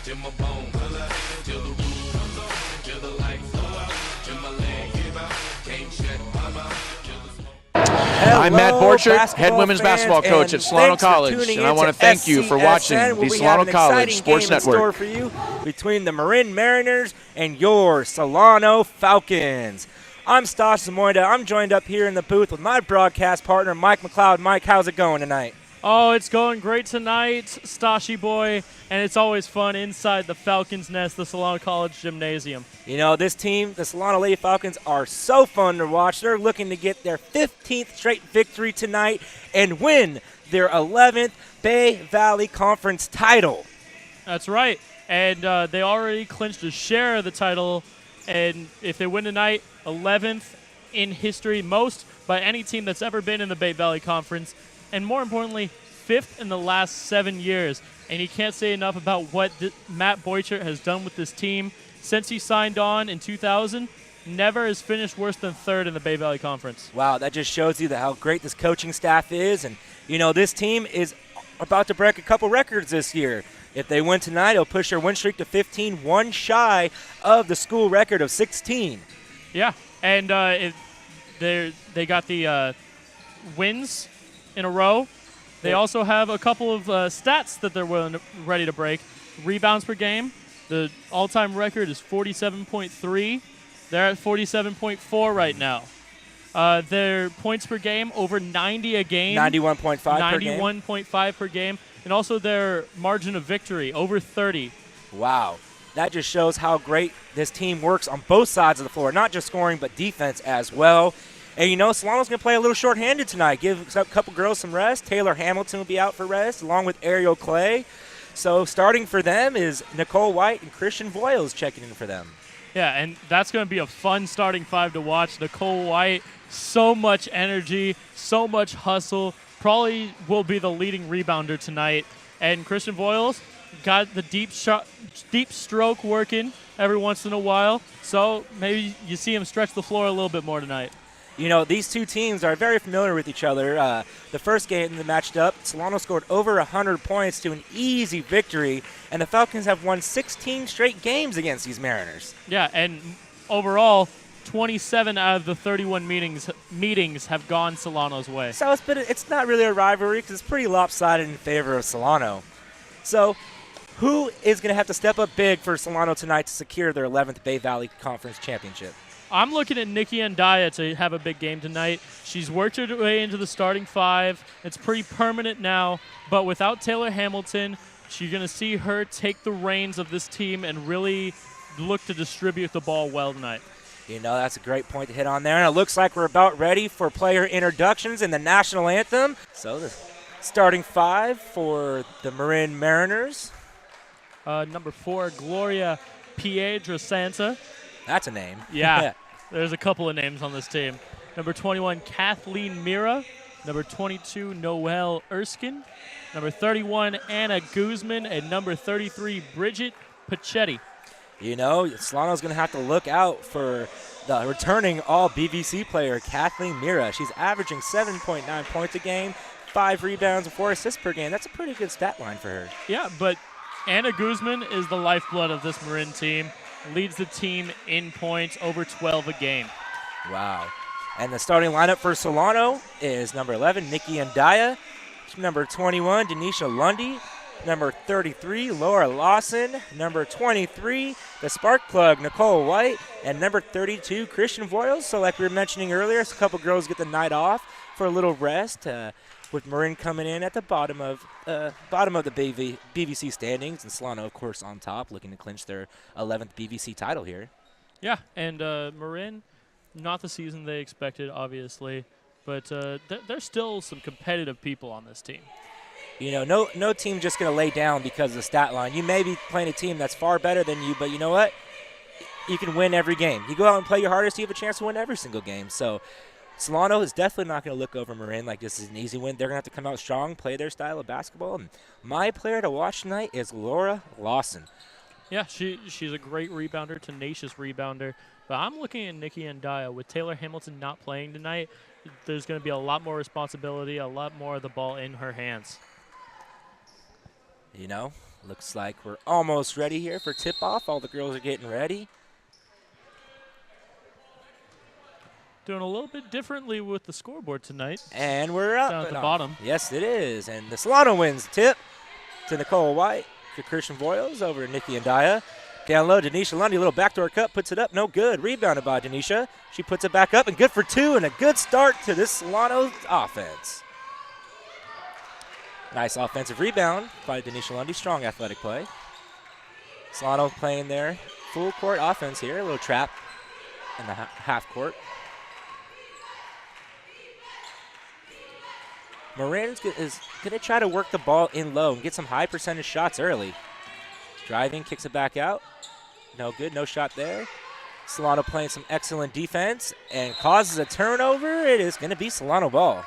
till my bone, till the roof comes on, till the lights go out, till my leg give out, can't shut my mouth, till the smoke. I'm Matt Borchert, head women's fans, basketball coach at Solano College, and I want to thank you for watching the Solano College Sports Network. For you between the Marin Mariners and your Solano Falcons. I'm Stas Zamoyda. I'm joined up here in the booth with my broadcast partner, Mike McLeod. Mike, how's it going tonight? Oh, it's going great tonight, Stashy boy, and it's always fun inside the Falcons' nest, the Solano College Gymnasium. You know, this team, the Solano Lady Falcons, are so fun to watch. They're looking to get their 15th straight victory tonight and win their 11th Bay Valley Conference title. That's right, and they already clinched a share of the title, and if they win tonight, 11th in history, most by any team that's ever been in the Bay Valley Conference, and more importantly, 5th in the last 7 years. And you can't say enough about what Matt Borchert has done with this team. Since he signed on in 2000, never has finished worse than 3rd in the Bay Valley Conference. Wow, that just shows you how great this coaching staff is. And, you know, this team is about to break a couple records this year. If they win tonight, it'll push their win streak to 15, one shy of the school record of 16. Yeah, and they got the wins in a row. They also have a couple of stats that they're ready to break. Rebounds per game. The all-time record is 47.3. They're at 47.4 right now. Their points per game, over 90 a game. 91.5 per game. 91.5 per game. And also their margin of victory, over 30. Wow. That just shows how great this team works on both sides of the floor, not just scoring but defense as well. And, you know, Solano's going to play a little shorthanded tonight. Give a couple girls some rest. Taylor Hamilton will be out for rest, along with Ariel Clay. So starting for them is Nicole White and Christian Voiles checking in for them. Yeah, and that's going to be a fun starting five to watch. Nicole White, so much energy, so much hustle. Probably will be the leading rebounder tonight. And Christian Voiles got the deep stroke working every once in a while. So maybe you see him stretch the floor a little bit more tonight. You know, these two teams are very familiar with each other. The first game they matched up, Solano scored over 100 points to an easy victory, and the Falcons have won 16 straight games against these Mariners. Yeah, and overall, 27 out of the 31 meetings have gone Solano's way. So it's not really a rivalry because it's pretty lopsided in favor of Solano. So who is going to have to step up big for Solano tonight to secure their 11th Bay Valley Conference championship? I'm looking at Nikki Andaya to have a big game tonight. She's worked her way into the starting five. It's pretty permanent now, but without Taylor Hamilton, you're going to see her take the reins of this team and really look to distribute the ball well tonight. You know, that's a great point to hit on there. And it looks like we're about ready for player introductions and the national anthem. So the starting five for the Marin Mariners. Number 4, Gloria Piedrasanta. That's a name. Yeah, there's a couple of names on this team. Number 21, Kathleen Mira. Number 22, Noelle Erskine. Number 31, Anna Guzman. And number 33, Bridget Pachetti. You know, Solano's going to have to look out for the returning all-BVC player, Kathleen Mira. She's averaging 7.9 points a game, 5 rebounds, and 4 assists per game. That's a pretty good stat line for her. Yeah, but Anna Guzman is the lifeblood of this Marin team. Leads the team in points, over 12 a game. Wow. And the starting lineup for Solano is number 11, Nikki Andaya, number 21, Denisha Lundy, number 33, Laura Lawson, number 23, the spark plug, Nicole White, and number 32, Christian Voiles. So like we were mentioning earlier, a couple girls get the night off for a little rest, with Marin coming in at the bottom of the BVC standings, and Solano, of course, on top, looking to clinch their 11th BVC title here. Yeah, and Marin, not the season they expected, obviously, but there's still some competitive people on this team. You know, no team just going to lay down because of the stat line. You may be playing a team that's far better than you, but you know what? You can win every game. You go out and play your hardest, you have a chance to win every single game. So Solano is definitely not going to look over Marin like this is an easy win. They're going to have to come out strong, play their style of basketball. And my player to watch tonight is Laura Lawson. Yeah, she's a great rebounder, tenacious rebounder. But I'm looking at Nikki Andaya. With Taylor Hamilton not playing tonight, there's going to be a lot more responsibility, a lot more of the ball in her hands. You know, Looks like we're almost ready here for tip-off. All the girls are getting ready. Doing a little bit differently with the scoreboard tonight. And we're up. Down at the bottom. Yes, it is. And the Solano wins the tip to Nicole White. To Christian Voiles over to Nikki and Daya. Down low, Denisha Lundy, a little backdoor cut, puts it up, no good. Rebounded by Denisha. She puts it back up, and good for two, and a good start to this Solano offense. Nice offensive rebound by Denisha Lundy. Strong athletic play. Solano playing their full court offense here. A little trap in the half court. Marin is going to try to work the ball in low and get some high percentage shots early. Driving, kicks it back out. No good, no shot there. Solano playing some excellent defense and causes a turnover. It is going to be Solano ball.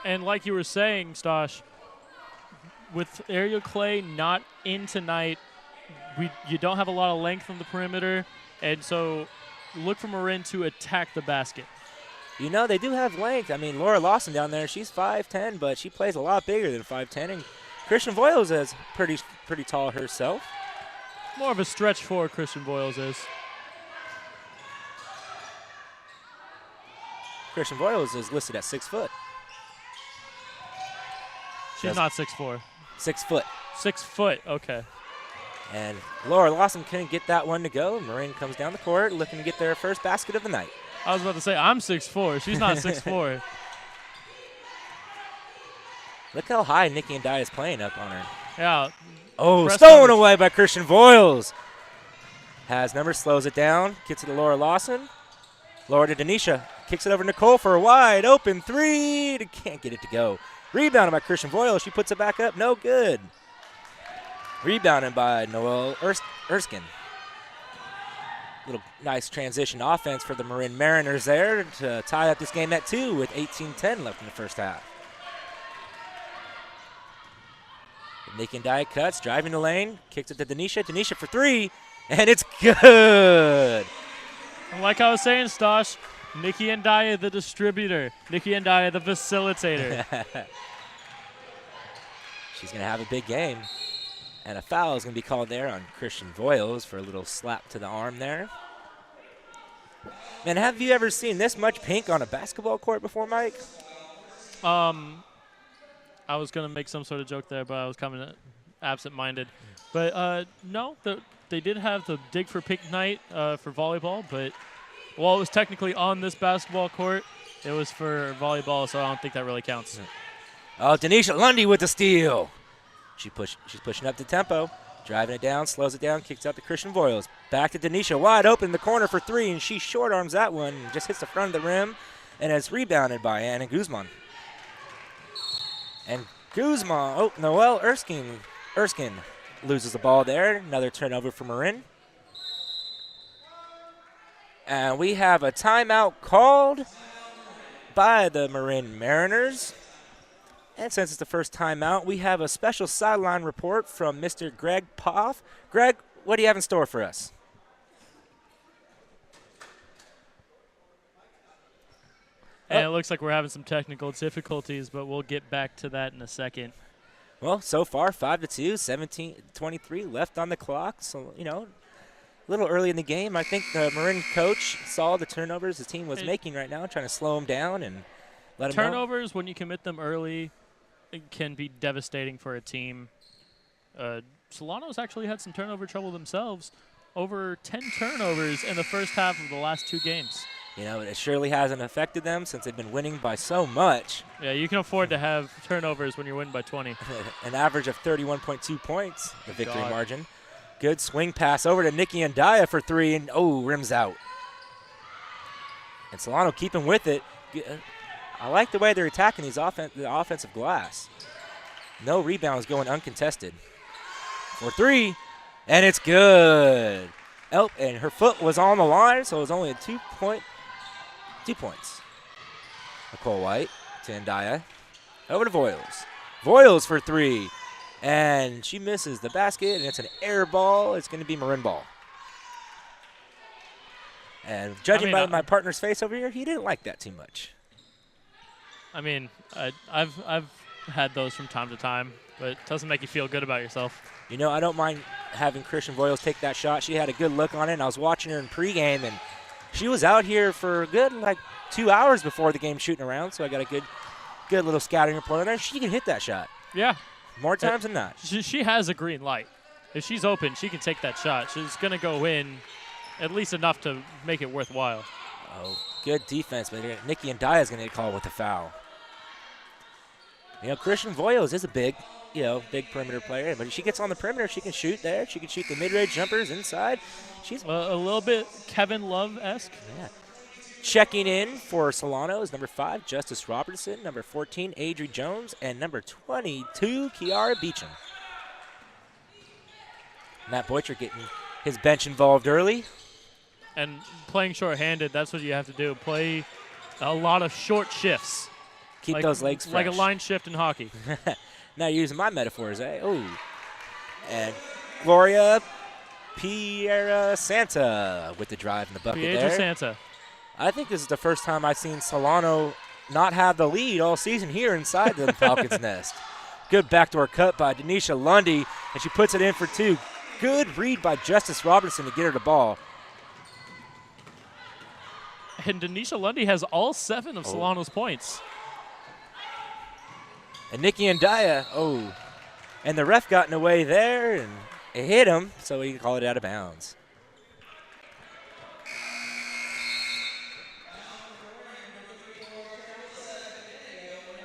And like you were saying, Stosh, with Ariel Clay not in tonight, you don't have a lot of length on the perimeter, and so look for Marin to attack the basket. You know, they do have length. I mean, Laura Lawson down there, she's 5'10", but she plays a lot bigger than 5'10", and Christian Voiles is pretty tall herself. More of a stretch for Christian Voiles is. Christian Voiles is listed at 6 foot. She's not 6'4". 6 foot. 6 foot, okay. And Laura Lawson couldn't get that one to go. Marin comes down the court looking to get their first basket of the night. I was about to say, I'm 6'4". She's not 6'4". Look how high Nikki and Dye is playing up on her. Yeah. Oh, stolen away by Christian Voiles. Has number, slows it down, gets it to Laura Lawson. Laura to Denisha, kicks it over to Nicole for a wide open three. Can't get it to go. Rebounded by Christian Voiles. She puts it back up, no good. Rebounded by Noelle Erskine. Little nice transition offense for the Marin Mariners there to tie up this game at 2 with 18:10 left in the first half. Nick and Dye cuts, driving the lane, kicks it to Denisha. Denisha for 3, and it's good. And like I was saying, Stosh, Nikki and Dye the distributor. Nikki and Dye the facilitator. She's going to have a big game. And a foul is going to be called there on Christian Voiles for a little slap to the arm there. Man, have you ever seen this much pink on a basketball court before, Mike? I was going to make some sort of joke there, but I was coming absent-minded. But no, they did have the dig for pink night for volleyball, but while it was technically on this basketball court, it was for volleyball, so I don't think that really counts. Oh, Denisha Lundy with the steal. She's pushing up the tempo, driving it down, slows it down, kicks out to Christian Voiles. Back to Denisha, wide open in the corner for 3, and she short arms that one, just hits the front of the rim, and it's rebounded by Anna Guzman. And Guzman, Noelle Erskine loses the ball there. Another turnover for Marin. And we have a timeout called by the Marin Mariners. And since it's the first timeout, we have a special sideline report from Mr. Greg Poff. Greg, what do you have in store for us? And it looks like we're having some technical difficulties, but we'll get back to that in a second. Well, so far, 5-2, 17:23 left on the clock. So, you know, a little early in the game. I think the Marin coach saw the turnovers his team was making right now, trying to slow them down and let them know. Turnovers, when you commit them early, it can be devastating for a team. Solano's actually had some turnover trouble themselves. Over 10 turnovers in the first half of the last 2 games. You know, it surely hasn't affected them since they've been winning by so much. Yeah, you can afford to have turnovers when you're winning by 20. An average of 31.2 points, the victory margin. Good swing pass over to Nikki and Daya for 3, and rims out. And Solano keeping with it. I like the way they're attacking the offensive glass. No rebounds going uncontested. For 3, and it's good. And her foot was on the line, so it was only a 2 points. Nicole White to Ndaya. Over to Voiles. Voiles for 3. And she misses the basket, and it's an air ball. It's going to be Marin ball. And judging by my partner's face over here, he didn't like that too much. I mean, I've had those from time to time, but it doesn't make you feel good about yourself. You know, I don't mind having Christian Voiles take that shot. She had a good look on it, and I was watching her in pregame, and she was out here for a good, 2 hours before the game shooting around, so I got a good little scouting report on her. She can hit that shot. Yeah. More times than not. She has a green light. If she's open, she can take that shot. She's going to go in at least enough to make it worthwhile. Oh, good defense, but Nikki Ndaya is going to get called with a foul. You know, Christian Voiles is a big perimeter player, but if she gets on the perimeter, she can shoot there. She can shoot the mid-range jumpers inside. She's a little bit Kevin Love-esque. Yeah. Checking in for Solano is number 5, Justice Robertson, number 14, Adri Jones, and number 22, Kiara Beecham. Matt Boycher getting his bench involved early. And playing short-handed, that's what you have to do. Play a lot of short shifts. Keep those legs fresh. Like a line shift in hockey. Now you're using my metaphors, eh? Oh. And Gloria Piera Santa with the drive in the bucket Piedra there. Santa. I think this is the first time I've seen Solano not have the lead all season here inside the Falcons' nest. Good backdoor cut by Denisha Lundy, and she puts it in for 2. Good read by Justice Robertson to get her the ball. And Denisha Lundy has all 7 of Solano's points. And Nikki Ndaya, and the ref got in the way there, and it hit him, so he called it out of bounds.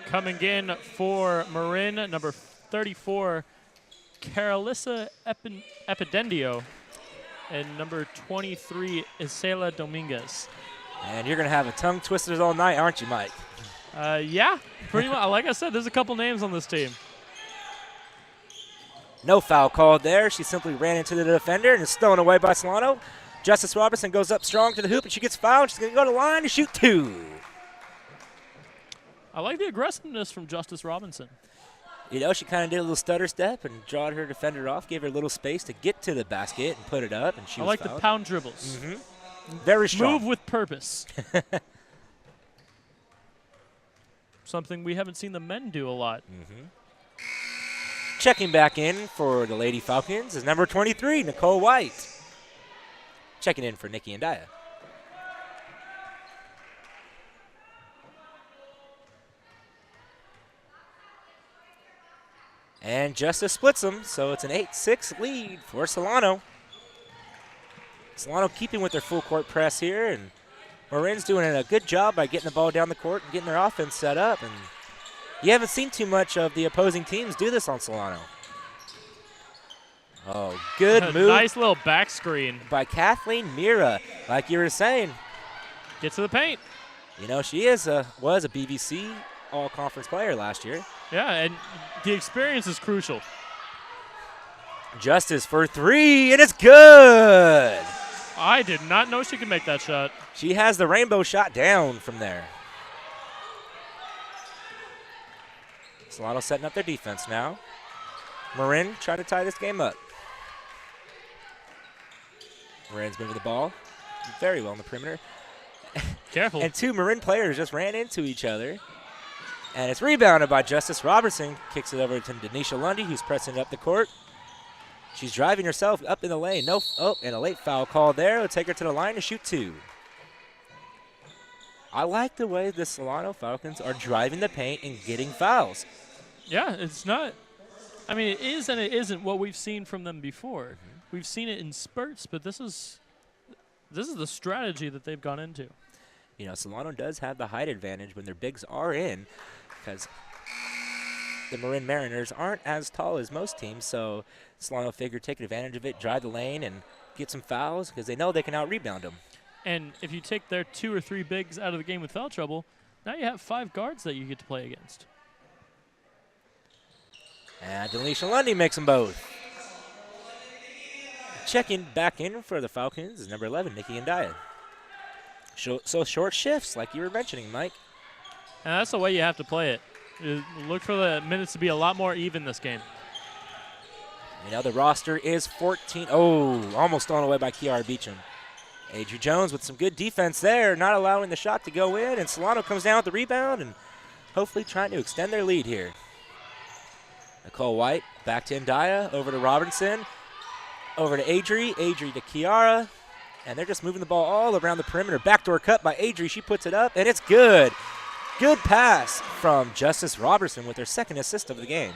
Coming in for Marin, number 34, Carolissa Epidendio, and number 23, Isela Dominguez. And you're going to have a tongue twisters all night, aren't you, Mike? Yeah, pretty much. Like I said, there's a couple names on this team. No foul called there. She simply ran into the defender and is stolen away by Solano. Justice Robertson goes up strong to the hoop, and she gets fouled. She's going to go to the line to shoot 2. I like the aggressiveness from Justice Robinson. You know, she kind of did a little stutter step and drawed her defender off, gave her a little space to get to the basket and put it up, and she was like fouled. the pound dribbles. Very strong. Move with purpose. Something we haven't seen the men do a lot. Checking back in for the Lady Falcons is number 23, Nicole White. Checking in for Nikki Ndaya. And Justice splits them, so it's an 8-6 lead for Solano. Solano keeping with their full court press here, and Marin's doing a good job by getting the ball down the court and getting their offense set up. And you haven't seen too much of the opposing teams do this on Solano. Oh, good move. Nice little back screen by Kathleen Mira. Like you were saying. Get to the paint. You know, she was a BBC all-conference player last year. Yeah, and the experience is crucial. Justice for 3, and it's good. I did not know she could make that shot. She has the rainbow shot down from there. Solano setting up their defense now. Marin trying to tie this game up. Marin's moving the ball very well on the perimeter. Careful. And 2 Marin players just ran into each other. And it's rebounded by Justice Robertson. Kicks it over to Denisha Lundy, who's pressing it up the court. She's driving herself up in the lane. And a late foul call there. It'll take her to the line to shoot 2. I like the way the Solano Falcons are driving the paint and getting fouls. Yeah, it's not. I mean, it is and it isn't what we've seen from them before. We've seen it in spurts, but this is the strategy that they've gone into. You know, Solano does have the height advantage when their bigs are in, because the Marin Mariners aren't as tall as most teams, so Solano figured take advantage of it, drive the lane, and get some fouls because they know they can out-rebound them. And if you take their 2 or 3 bigs out of the game with foul trouble, now you have 5 guards that you get to play against. And Denisha Lundy makes them both. Checking back in for the Falcons is number 11, Nikki Ndaya. So short shifts, like you were mentioning, Mike. And that's the way you have to play it. You look for the minutes to be a lot more even this game. You know, the roster is 14. Oh, almost stolen away by Kiara Beecham. Adri Jones with some good defense there, not allowing the shot to go in. And Solano comes down with the rebound and hopefully trying to extend their lead here. Nicole White back to Ndaya, over to Robinson, over to Adri to Kiara, and they're just moving the ball all around the perimeter. Backdoor cut by Adri. She puts it up, and it's good. Good pass from Justice Robertson with her second assist of the game.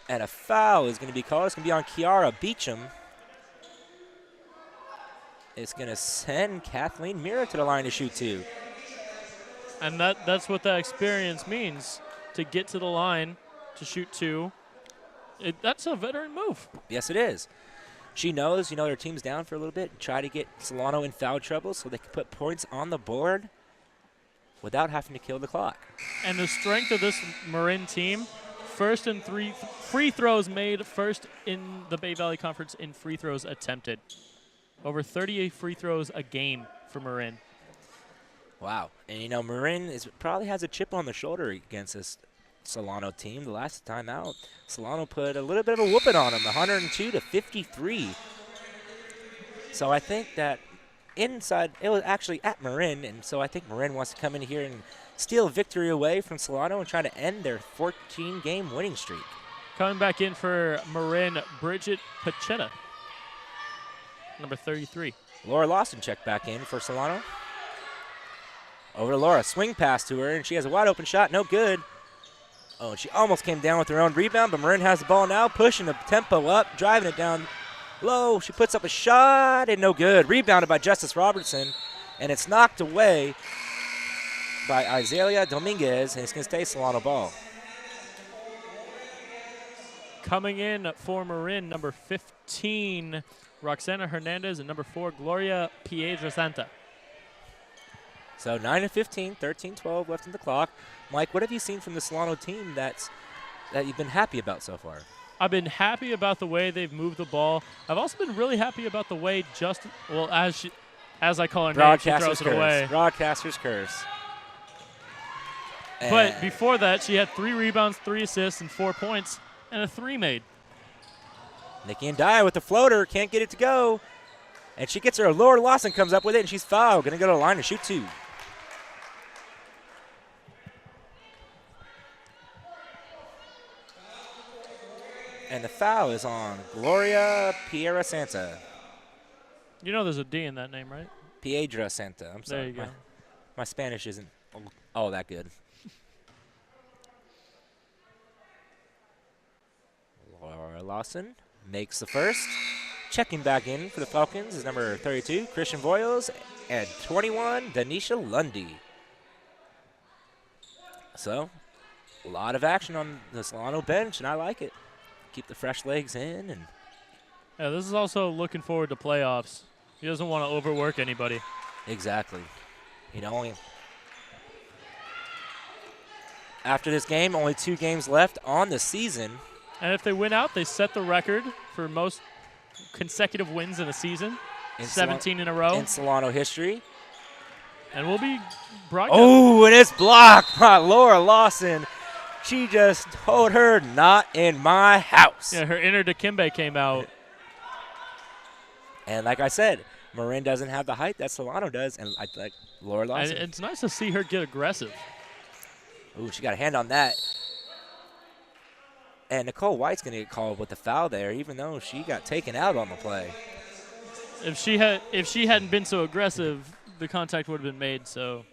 And a foul is going to be called. It's going to be on Kiara Beecham. It's going to send Kathleen Mira to the line to shoot 2. And that's what that experience means, to get to the line to shoot 2. That's a veteran move. Yes, it is. She knows, their team's down for a little bit, try to get Solano in foul trouble so they can put points on the board without having to kill the clock. And the strength of this Marin team, first in 3 free throws made, first in the Bay Valley Conference in free throws attempted. Over 38 free throws a game for Marin. Wow. And, Marin probably has a chip on the shoulder against this Solano team. The last time out, Solano put a little bit of a whooping on them, 102-53. So I think that inside, it was actually at Marin, and so I think Marin wants to come in here and steal victory away from Solano and try to end their 14-game winning streak. Coming back in for Marin, Bridget Pachetta, number 33. Laura Lawson checked back in for Solano. Over to Laura, swing pass to her, and she has a wide open shot, no good. Oh, she almost came down with her own rebound, but Marin has the ball now, pushing the tempo up, driving it down low. She puts up a shot, and no good. Rebounded by Justice Robertson, and it's knocked away by Isaiah Dominguez, and it's going to stay Solano ball. Coming in for Marin, number 15, Roxana Hernandez, and number 4, Gloria Piedrasanta. So 9-15, 13-12 left in the clock. Mike, what have you seen from the Solano team that you've been happy about so far? I've been happy about the way they've moved the ball. I've also been really happy about the way as I call her name, she throws it away. Broadcaster's curse. But before that, she had 3 rebounds, 3 assists, and 4 points, and a 3 made. Nikki Ndaya with the floater, can't get it to go. And she gets her. Laura Lawson comes up with it, and she's fouled. Going to go to the line to shoot 2. And the foul is on Gloria Piedrasanta. There's a D in that name, right? Piedrasanta. I'm sorry. There you go. My Spanish isn't all that good. Laura Lawson makes the first. Checking back in for the Falcons is number 32, Christian Voyles, and 21, Danisha Lundy. So, a lot of action on the Solano bench, and I like it. Keep the fresh legs in. And yeah, this is also looking forward to playoffs. He doesn't want to overwork anybody. Exactly. After this game, only 2 games left on the season. And if they win out, they set the record for most consecutive wins in a season, 17 in a row. In Solano history. And we'll be broadcasting. Oh, and it's blocked by Laura Lawson. She just told her, not in my house. Yeah, her inner Dikembe came out. And like I said, Marin doesn't have the height that Solano does, and I like Laura Lawson. And it's nice to see her get aggressive. Ooh, she got a hand on that. And Nicole White's going to get called with the foul there, even though she got taken out on the play. If she hadn't been so aggressive, the contact would have been made. So,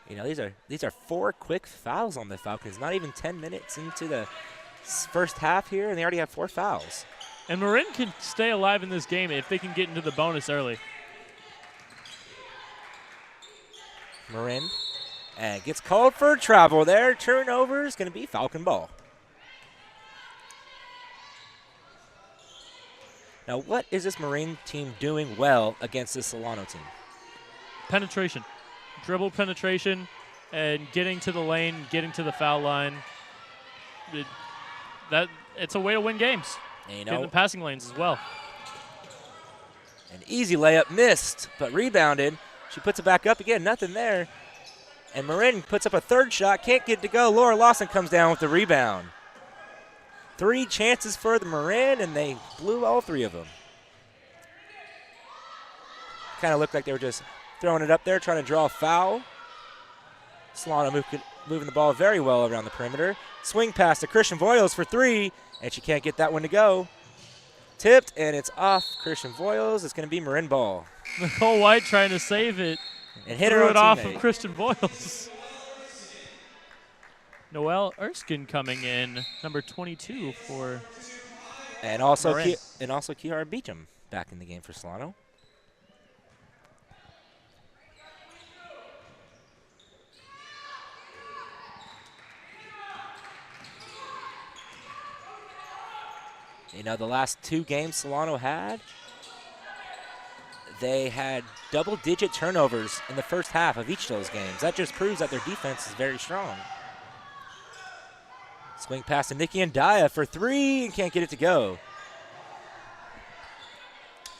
these are 4 quick fouls on the Falcons. Not even 10 minutes into the first half here, and they already have 4 fouls. And Marin can stay alive in this game if they can get into the bonus early. Marin and gets called for travel there. Turnover is going to be Falcon ball. Now, what is this Marin team doing well against this Solano team? Penetration. Dribble penetration and getting to the lane, getting to the foul line. It's a way to win games. And get in the passing lanes as well. An easy layup missed, but rebounded. She puts it back up again, nothing there. And Marin puts up a third shot, can't get it to go. Laura Lawson comes down with the rebound. 3 chances for the Marin, and they blew all 3 of them. Kind of looked like they were just throwing it up there, trying to draw a foul. Solano moving the ball very well around the perimeter. Swing pass to Christian Voiles for 3, and she can't get that one to go. Tipped, and it's off Christian Voiles. It's going to be Marin ball. Nicole White trying to save it. And hit threw her it off teammate. of Christian Voiles. Noelle Erskine coming in, number 22 for And also Marin. Kiara Beecham back in the game for Solano. You know, the last 2 games Solano had, they had double-digit turnovers in the first half of each of those games. That just proves that their defense is very strong. Swing pass to Nikki Andaya for 3 and can't get it to go.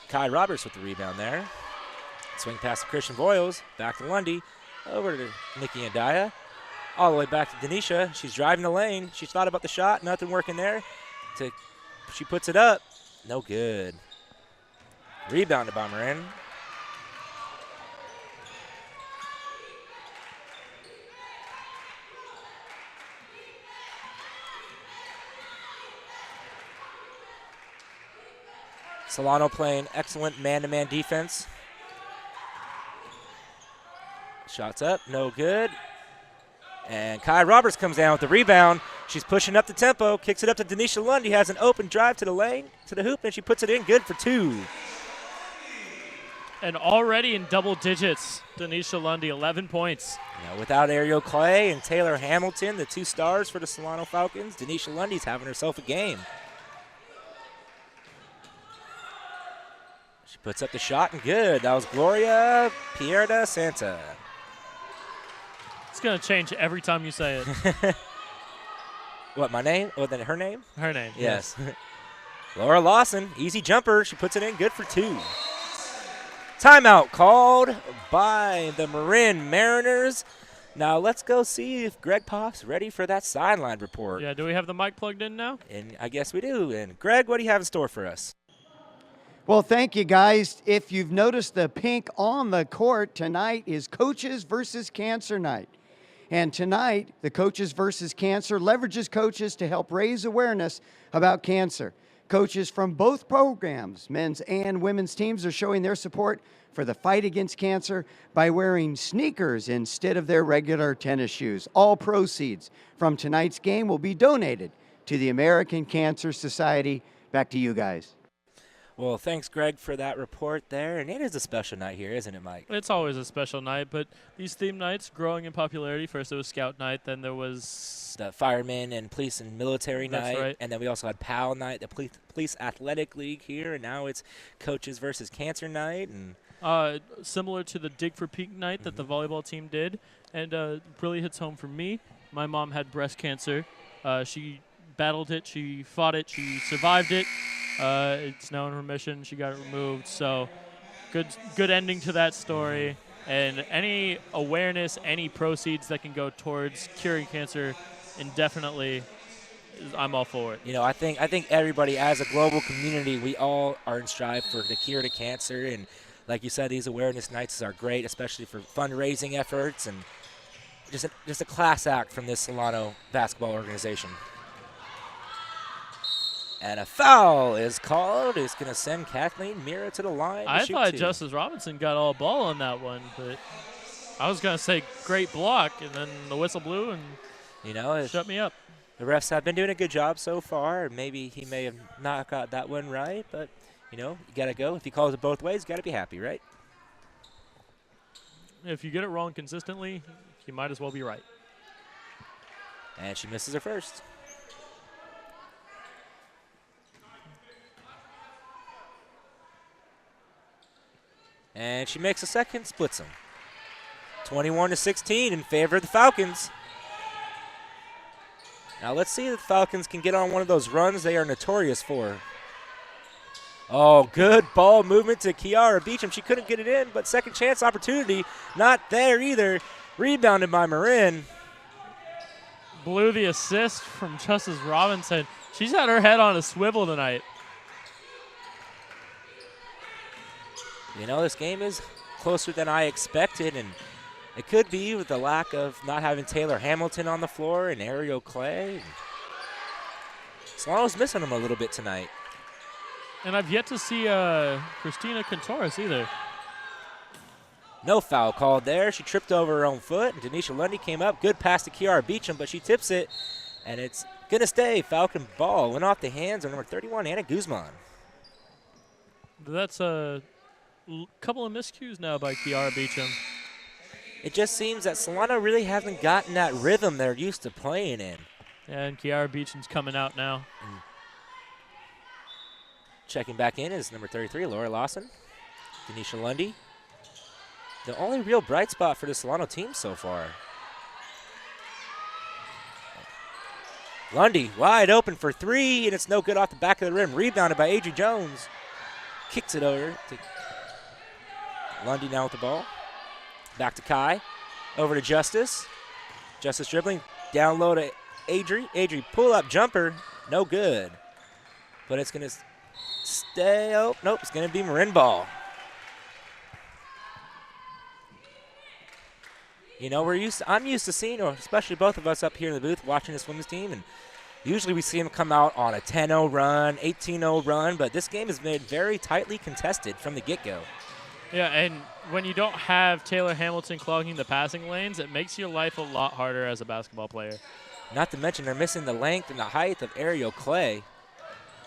Kai Roberts with the rebound there. Swing pass to Christian Voiles, back to Lundy, over to Nikki Andaya, all the way back to Denisha. She's driving the lane. She's thought about the shot, nothing working there. She puts it up, no good. Rebounded by Marin. Solano playing excellent man-to-man defense. Shots up, no good. And Kai Roberts comes down with the rebound. She's pushing up the tempo, kicks it up to Denisha Lundy, has an open drive to the lane, to the hoop, and she puts it in good for 2. And already in double digits, Denisha Lundy, 11 points. You know, without Ariel Clay and Taylor Hamilton, the 2 stars for the Solano Falcons, Denisha Lundy's having herself a game. She puts up the shot and good. That was Gloria Pierda Santa. It's going to change every time you say it. What, my name? Oh, then her name? Her name. Yes. Laura Lawson, easy jumper. She puts it in good for 2. Timeout called by the Marin Mariners. Now let's go see if Greg Poff's ready for that sideline report. Yeah, do we have the mic plugged in now? And I guess we do. And Greg, what do you have in store for us? Well, thank you, guys. If you've noticed the pink on the court, tonight is Coaches versus Cancer Night. And tonight, the Coaches versus Cancer leverages coaches to help raise awareness about cancer. Coaches from both programs, men's and women's teams, are showing their support for the fight against cancer by wearing sneakers instead of their regular tennis shoes. All proceeds from tonight's game will be donated to the American Cancer Society. Back to you guys. Well, thanks, Greg, for that report there. And it is a special night here, isn't it, Mike? It's always a special night, but these theme nights growing in popularity. First it was Scout Night, then there was The Firemen and Police and Military That's Night. right. And then we also had PAL Night, the Police Athletic League here. And now it's Coaches versus Cancer Night. And similar to the Dig for Peak night that the volleyball team did, and really hits home for me. My mom had breast cancer. She battled it, she fought it, she survived it. It's now in remission. She got it removed. So good ending to that story. And any awareness, any proceeds that can go towards curing cancer indefinitely, I'm all for it. You know, I think everybody, as a global community, we all are in strive for the cure to cancer. And like you said, these awareness nights are great, especially for fundraising efforts, and just a class act from this Solano basketball organization. And a foul is called. It's going to send Kathleen Mira to the line. I thought Justice Robinson got all ball on that one, but I was going to say great block, and then the whistle blew and shut me up. The refs have been doing a good job so far. Maybe he may have not got that one right, but, you got to go. If he calls it both ways, you got to be happy, right? If you get it wrong consistently, you might as well be right. And she misses her first. And she makes a second, splits them. 21-16 in favor of the Falcons. Now let's see if the Falcons can get on one of those runs they are notorious for. Oh, good ball movement to Kiara Beecham. She couldn't get it in, but second chance opportunity not there either. Rebounded by Marin. Blew the assist from Justice Robinson. She's had her head on a swivel tonight. This game is closer than I expected, and it could be with the lack of not having Taylor Hamilton on the floor and Ariel Clay. Solano's missing him a little bit tonight. And I've yet to see Christina Contreras either. No foul called there. She tripped over her own foot, and Denisha Lundy came up. Good pass to Kiara Beecham, but she tips it, and it's going to stay. Falcon ball went off the hands of number 31, Anna Guzman. That's a couple of miscues now by Kiara Beecham. It just seems that Solano really hasn't gotten that rhythm they're used to playing in. And Kiara Beecham's coming out now. And checking back in is number 33, Laura Lawson. Denisha Lundy. The only real bright spot for the Solano team so far. Lundy wide open for three, and it's no good off the back of the rim. Rebounded by Adri Jones. Kicks it over to Lundy now with the ball. Back to Kai. Over to Justice. Justice dribbling. Down low to Adri. Adri pull-up jumper. No good. But it's going to stay. Oh, nope. It's going to be Marin ball. You know, I'm used to seeing, or especially both of us up here in the booth watching this women's team, and usually we see them come out on a 10-0 run, 18-0 run, but this game has been very tightly contested from the get-go. Yeah, and when you don't have Taylor Hamilton clogging the passing lanes, it makes your life a lot harder as a basketball player. Not to mention they're missing the length and the height of Ariel Clay.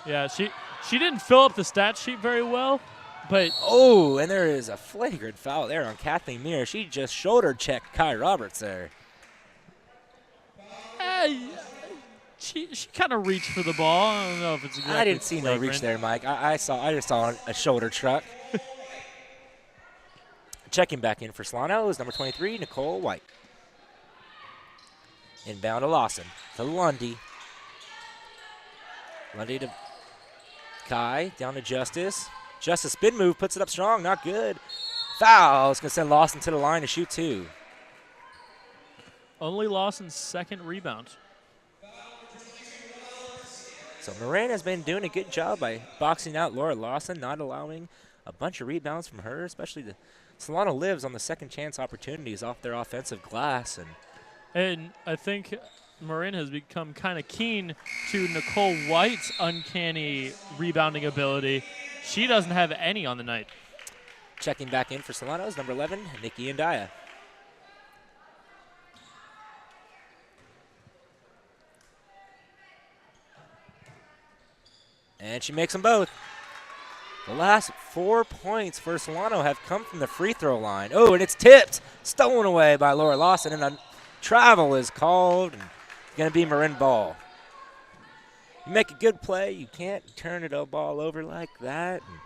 Yeah, she didn't fill up the stat sheet very well, but oh, and there is a flagrant foul there on Kathleen Mears. She just shoulder checked Kai Roberts there. She kind of reached for the ball. I don't know if it's exactly I didn't see flagrant. no reach there, Mike. I just saw a shoulder truck. Checking back in for Solano is number 23, Nicole White. Inbound to Lawson. To Lundy. Lundy to Kai. Down to Justice. Justice spin move. Puts it up strong. Not good. Foul. It's going to send Lawson to the line to shoot two. Only Lawson's second rebound. So Marin has been doing a good job by boxing out Laura Lawson, not allowing a bunch of rebounds from her, especially the Solano lives on the second chance opportunities off their offensive glass. And I think Marin has become kind of keen to Nicole White's uncanny rebounding ability. She doesn't have any on the night. Checking back in for Solano is number 11, Nikki Ndaya. And she makes them both. The last 4 points for Solano have come from the free throw line. Oh, and it's tipped. Stolen away by Laura Lawson, and a travel is called. And it's going to be Marin ball. You make a good play, you can't turn it a ball over like that. And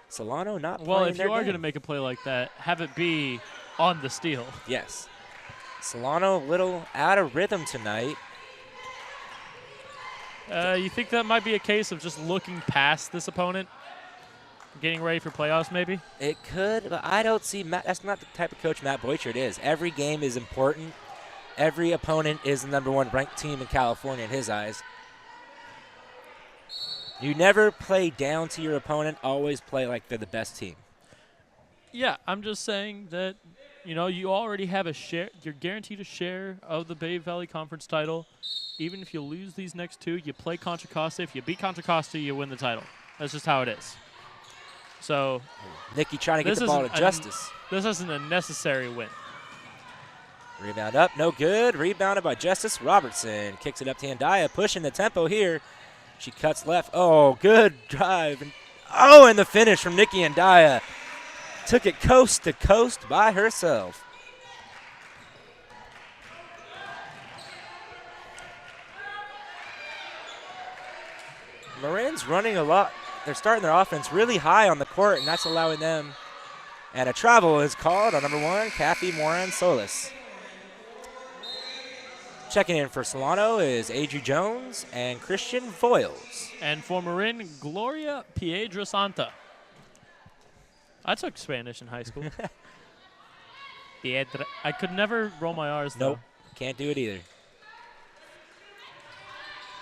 Solano not playing well, if their you are game. going to make a play like that, have it be on the steal. Yes. Solano a little out of rhythm tonight. You think that might be a case of just looking past this opponent? Getting ready for playoffs, maybe? It could, but I don't see Matt. That's not the type of coach Matt Boychert is. Every game is important. Every opponent is the #1 ranked team in California in his eyes. You never play down to your opponent. Always play like they're the best team. Yeah, I'm just saying that, you know, you already have a share. You're guaranteed a share of the Bay Valley Conference title. Even if you lose these next two, you play Contra Costa. If you beat Contra Costa, you win the title. That's just how it is. So, Nikki trying to get the ball to Justice. This isn't a necessary win. Rebound up, no good. Rebounded by Justice Robertson. Kicks it up to Ndaya, pushing the tempo here. She cuts left. Oh, good drive. And the finish from Nikki Ndaya. Took it coast to coast by herself. Marin's running a lot. They're starting their offense really high on the court, and that's allowing them. And a travel is called on number 1, Kathy Moran Solis. Checking in for Solano is Adri Jones and Christian Voiles. And for Marin, Gloria Piedrasanta. I took Spanish in high school. I could never roll my R's, though. Nope, can't do it either.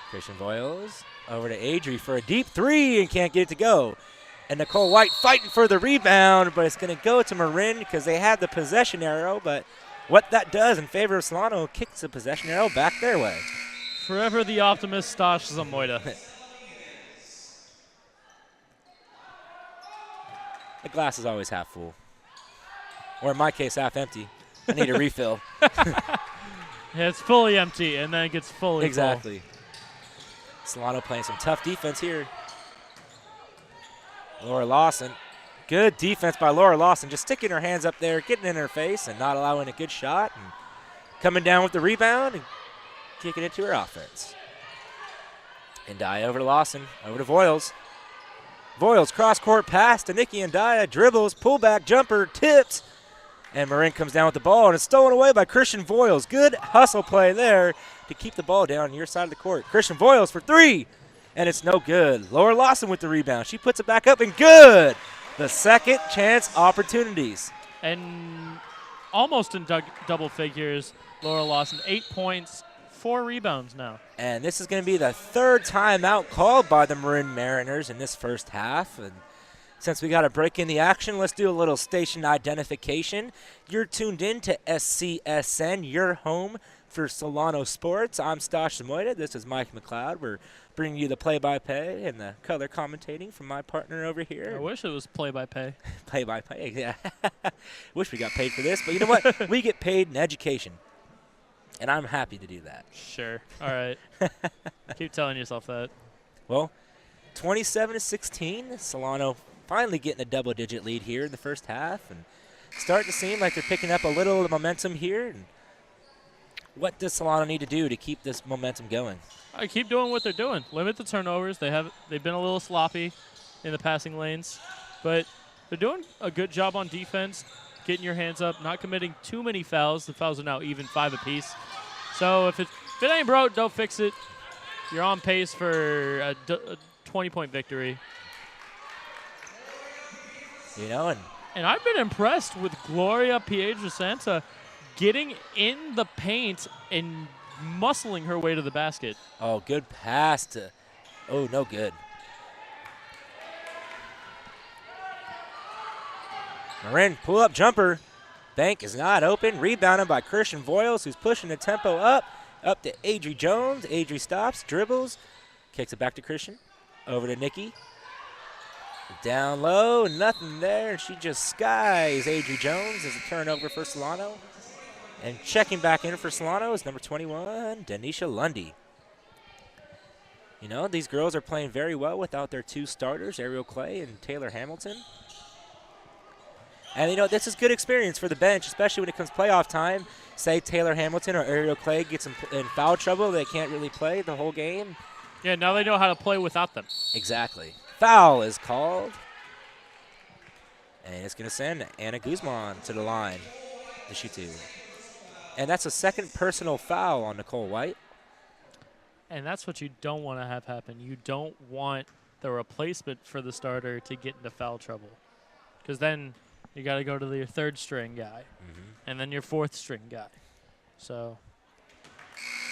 Christian Voiles over to Adri for a deep three and can't get it to go. And Nicole White fighting for the rebound, but it's going to go to Marin because they had the possession arrow. But what that does in favor of Solano, kicks the possession arrow back their way. Forever the optimist, Stash Zamoyda. The glass is always half full. Or in my case, half empty. I need a refill. Yeah, it's fully empty, and then it gets fully Exactly. Solano playing some tough defense here. Laura Lawson. Good defense by Laura Lawson. Just sticking her hands up there, getting in her face, and not allowing a good shot. And coming down with the rebound and kicking it to her offense. And Daya over to Lawson, over to Voiles. Voiles cross-court pass to Nikki and Daya. Dribbles, pullback, jumper, tips. And Marin comes down with the ball, and it's stolen away by Christian Voiles. Good hustle play there to keep the ball down on your side of the court. Christian Voiles for three, and it's no good. Laura Lawson with the rebound. She puts it back up, and good. The second chance opportunities. And almost in double figures, Laura Lawson, 8 points, 4 rebounds now. And this is going to be the third timeout called by the Marin Mariners in this first half. And since we got a break in the action, let's do a little station identification. You're tuned in to SCSN, your home for Solano Sports. I'm Stash Zamoyda. This is Mike McLeod. We're bringing you the play-by-play and the color commentating from my partner over here. I wish it was play-by-play. Play-by-play, yeah. Wish we got paid for this, but you know what? We get paid in education, and I'm happy to do that. Sure. All right. Keep telling yourself that. Well, 27-16, Solano finally getting a double-digit lead here in the first half, and starting to seem like they're picking up a little of the momentum here. And what does Solano need to do to keep this momentum going? I keep doing what they're doing. Limit the turnovers. They've been a little sloppy in the passing lanes, but they're doing a good job on defense, getting your hands up, not committing too many fouls. The fouls are now even 5 apiece. So if it ain't broke, don't fix it. You're on pace for a 20-point victory. You know, and I've been impressed with Gloria Pietrasanta getting in the paint and muscling her way to the basket. Oh, good pass to, oh, no good. Marin, pull-up jumper. Bank is not open. Rebounded by Christian Voiles, who's pushing the tempo up to Adri Jones. Adri stops, dribbles, kicks it back to Christian. Over to Nikki. Down low, nothing there, and she just skies Adri Jones as a turnover for Solano. And checking back in for Solano is number 21, Denisha Lundy. You know, these girls are playing very well without their 2 starters, Ariel Clay and Taylor Hamilton. And, you know, this is good experience for the bench, especially when it comes playoff time. Say Taylor Hamilton or Ariel Clay gets in foul trouble. They can't really play the whole game. Yeah, now they know how to play without them. Exactly. Foul is called. And it's going to send Anna Guzman to the line to shoot 2. And that's a second personal foul on Nicole White. And that's what you don't want to have happen. You don't want the replacement for the starter to get into foul trouble. Because then you got to go to your 3rd string guy. And then your 4th string guy. So.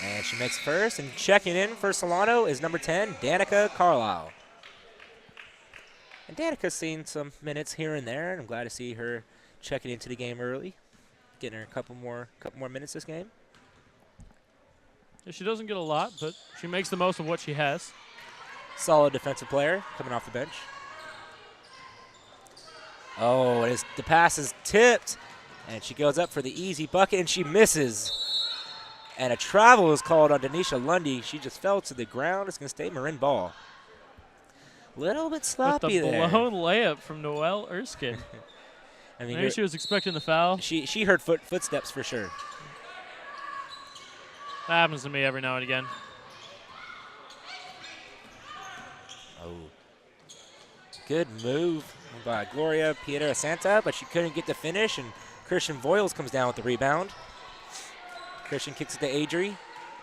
And she makes first. And checking in for Solano is number 10, Danica Carlisle. And Danica's seen some minutes here and there, and I'm glad to see her checking into the game early, getting her a couple more minutes this game. Yeah, she doesn't get a lot, but she makes the most of what she has. Solid defensive player coming off the bench. Oh, the pass is tipped, and she goes up for the easy bucket, and she misses. And a travel is called on Denisha Lundy. She just fell to the ground. It's going to stay Marin ball. Little bit sloppy there. With the blown layup from Noelle Erskine. I mean, maybe she was expecting the foul. She heard footsteps for sure. That happens to me every now and again. Oh. Good move by Gloria Pietrasanta, but she couldn't get the finish, and Christian Voiles comes down with the rebound. Christian kicks it to Adri.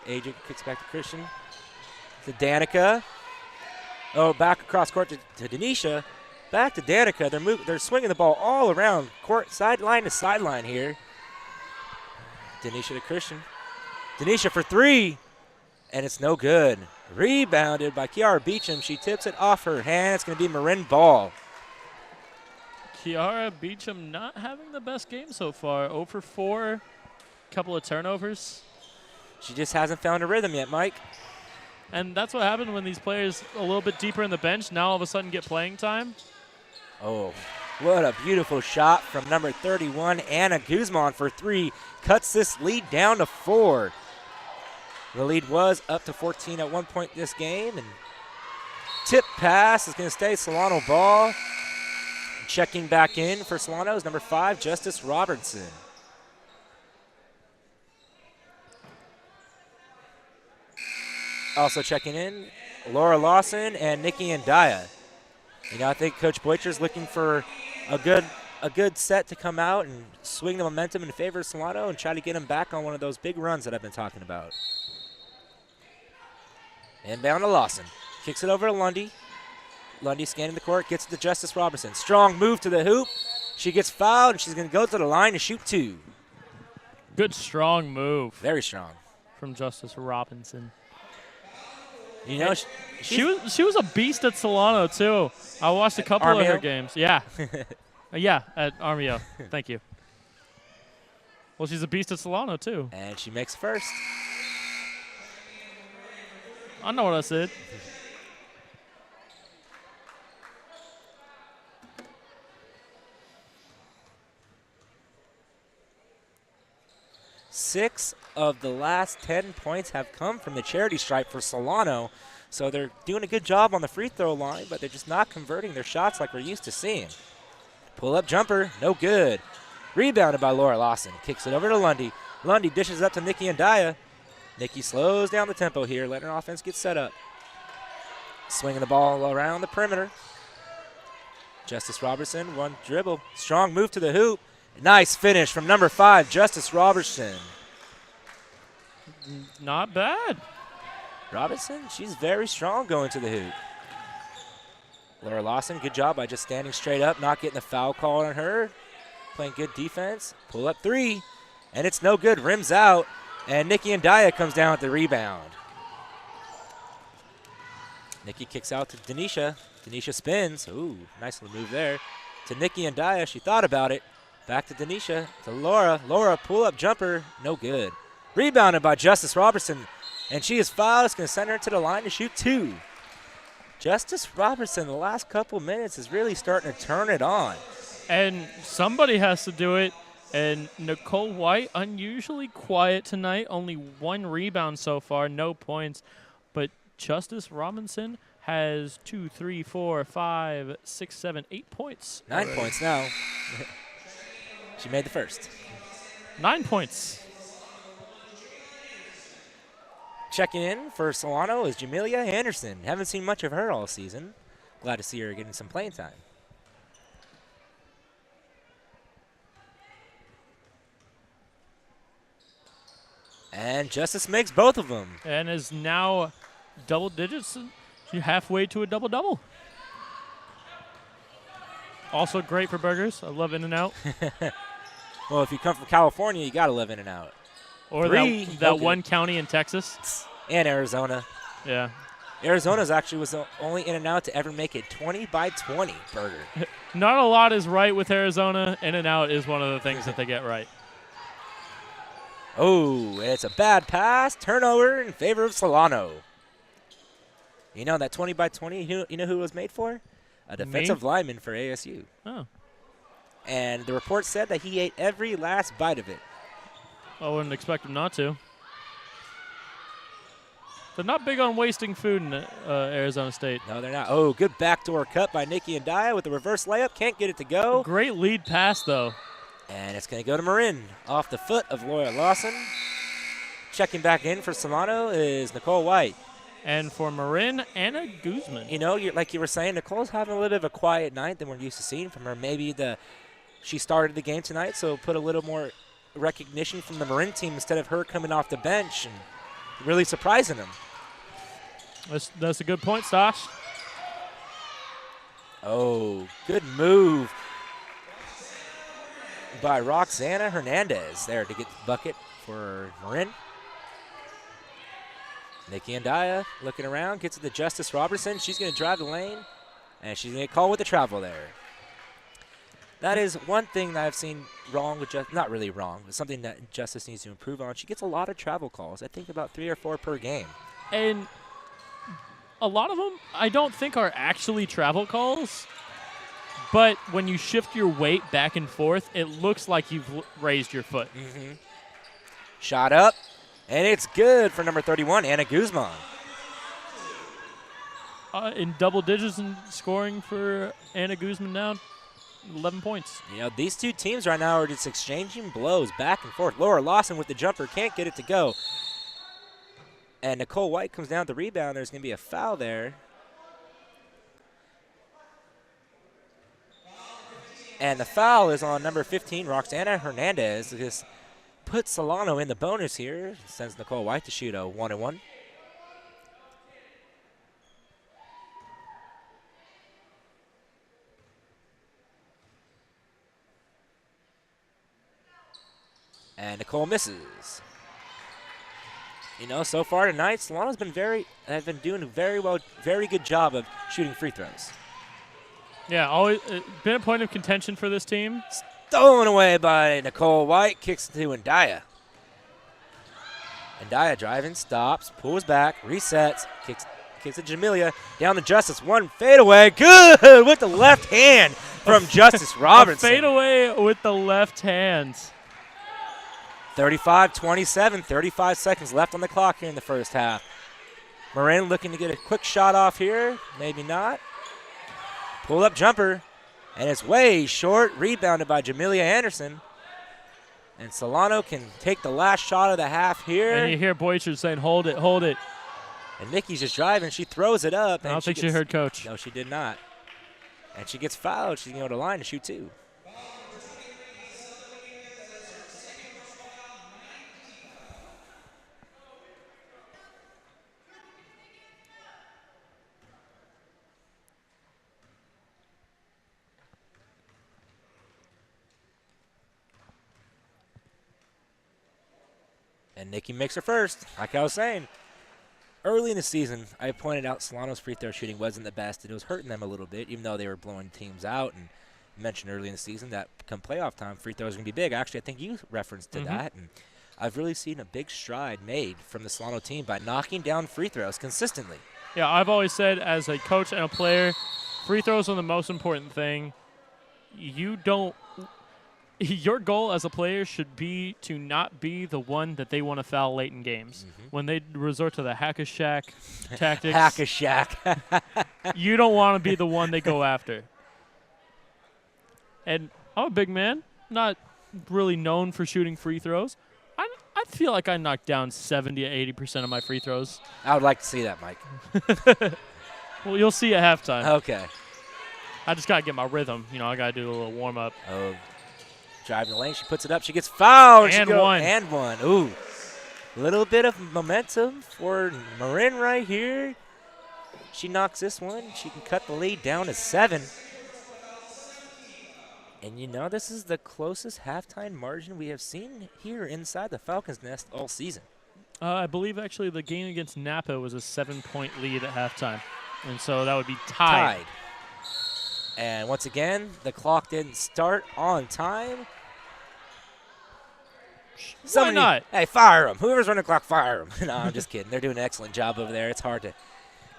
Adri kicks back to Christian. To Danica. Oh, back across court to Denisha. Back to Danica. They're swinging the ball all around court, sideline to sideline here. Denisha to Christian. Denisha for 3, and it's no good. Rebounded by Kiara Beecham. She tips it off her hand. It's going to be Marin ball. Kiara Beecham not having the best game so far. 0 for 4, couple of turnovers. She just hasn't found a rhythm yet, Mike. And that's what happened when these players a little bit deeper in the bench now all of a sudden get playing time. Oh, what a beautiful shot from number 31, Anna Guzman for 3. Cuts this lead down to 4. The lead was up to 14 at one point this game. And tip pass is going to stay Solano ball. Checking back in for Solano is number 5, Justice Robertson. Also checking in, Laura Lawson and Nikki Andaya. I think Coach Boycher's looking for a good set to come out and swing the momentum in favor of Solano and try to get him back on one of those big runs that I've been talking about. Inbound to Lawson. Kicks it over to Lundy. Lundy scanning the court, gets it to Justice Robertson. Strong move to the hoop. She gets fouled, and she's going to go to the line to shoot 2. Good strong move. Very strong. From Justice Robinson. She was a beast at Solano, too. I watched a couple of her games. Yeah. Yeah, at Armio. Thank you. Well, she's a beast at Solano, too. And she makes first. I know what I said. Six of the last 10 points have come from the charity stripe for Solano. So they're doing a good job on the free throw line, but they're just not converting their shots like we're used to seeing. Pull-up jumper, no good. Rebounded by Laura Lawson. Kicks it over to Lundy. Lundy dishes up to Nikki Andaya. Nikki slows down the tempo here, letting her offense get set up. Swinging the ball around the perimeter. Justice Robertson, one dribble. Strong move to the hoop. Nice finish from number 5, Justice Robertson. Not bad. Robinson, she's very strong going to the hoop. Laura Lawson, good job by just standing straight up, not getting the foul call on her. Playing good defense. Pull up 3, and it's no good. Rims out, and Nikki Andaya comes down with the rebound. Nikki kicks out to Denisha. Denisha spins. Ooh, nice little move there. To Nikki Andaya, she thought about it. Back to Denisha, to Laura. Laura, pull-up jumper, no good. Rebounded by Justice Robertson, and she is fouled. It's going to send her to the line to shoot 2. Justice Robertson, the last couple minutes, is really starting to turn it on. And somebody has to do it. And Nicole White, unusually quiet tonight. Only 1 rebound so far, no points. But Justice Robinson has 2, 3, 4, 5, 6, 7, 8 points. 9 points now. She made the first. 9 points. Checking in for Solano is Jamelia Anderson. Haven't seen much of her all season. Glad to see her getting some playing time. And Justice makes both of them. And is now double digits, halfway to a double-double. Also great for burgers. I love In-N-Out. Well, if you come from California, you got to live In-N-Out. Or that one county in Texas. And Arizona. Yeah. Arizona's actually was the only In-N-Out to ever make a 20-by-20 burger. Not a lot is right with Arizona. In-N-Out is one of the things that they get right. Oh, it's a bad pass. Turnover in favor of Solano. You know that 20-by-20, you know who it was made for? A defensive lineman for ASU. Oh. And the report said that he ate every last bite of it. I wouldn't expect him not to. They're not big on wasting food in Arizona State. No, they're not. Oh, good backdoor cut by Nikki Andaya with a reverse layup. Can't get it to go. Great lead pass, though. And it's going to go to Marin off the foot of Laura Lawson. Checking back in for Solano is Nicole White. And for Marin, Anna Guzman. You know, like you were saying, Nicole's having a little bit of a quiet night than we're used to seeing from her. Maybe she started the game tonight, so put a little more recognition from the Marin team instead of her coming off the bench and really surprising them. That's a good point, Stosh. Oh, good move by Roxana Hernandez there to get the bucket for Marin. Nikki Andaya looking around, gets it to Justice Robertson. She's going to drive the lane, and she's going to get called with the travel there. That is one thing that I've seen wrong with not really wrong, but something that Justice needs to improve on. She gets a lot of travel calls. I think about 3 or 4 per game. And a lot of them I don't think are actually travel calls, but when you shift your weight back and forth, it looks like you've raised your foot. Mm-hmm. Shot up, and it's good for number 31, Anna Guzman. In double digits in scoring for Anna Guzman now, 11 points. You know, these two teams right now are just exchanging blows back and forth. Laura Lawson with the jumper, can't get it to go. And Nicole White comes down with the rebound. There's going to be a foul there. And the foul is on number 15, Roxana Hernandez. This puts Solano in the bonus here. Sends Nicole White to shoot a 1-and-1. And Nicole misses. You know, so far tonight, Solano's been doing a very good job of shooting free throws. Yeah, always been a point of contention for this team. Stolen away by Nicole White, kicks to Ndaya. Ndaya driving, stops, pulls back, resets, kicks to Jamelia, down to Justice, one fadeaway, good with the left hand from Justice Robinson. Fadeaway with the left hand. 35-27, 35 seconds left on the clock here in the first half. Marin looking to get a quick shot off here, maybe not. Pull up jumper, and it's way short, rebounded by Jamelia Anderson. And Solano can take the last shot of the half here. And you hear Boycher saying, hold it, hold it. And Nikki's just driving, she throws it up. I don't think she heard Coach. No, she did not. And she gets fouled, she's going to go to the line to shoot 2. And Nikki makes her first. Like I was saying, early in the season, I pointed out Solano's free throw shooting wasn't the best. It was hurting them a little bit, even though they were blowing teams out. And mentioned early in the season that come playoff time, free throws are going to be big. Actually, I think you referenced to that. And I've really seen a big stride made from the Solano team by knocking down free throws consistently. Yeah, I've always said as a coach and a player, free throws are the most important thing. Your goal as a player should be to not be the one that they want to foul late in games. When they resort to the hack-a-shack tactics, hack-a-shack. You don't want to be the one they go after. And I'm a big man, not really known for shooting free throws. I feel like I knocked down 70 to 80% of my free throws. I would like to see that, Mike. Well, you'll see at halftime. Okay. I just got to get my rhythm. You know, I got to do a little warm-up. Oh. Driving the lane, she puts it up, she gets fouled. And one. Ooh. A little bit of momentum for Marin right here. She knocks this one. She can cut the lead down to 7. And you know, this is the closest halftime margin we have seen here inside the Falcons' nest all season. I believe, actually, the game against Napa was a 7-point lead at halftime. And so that would be tied. And once again, the clock didn't start on time. Why not? Hey, fire them. Whoever's running the clock, fire them. No, I'm just kidding. They're doing an excellent job over there. It's hard to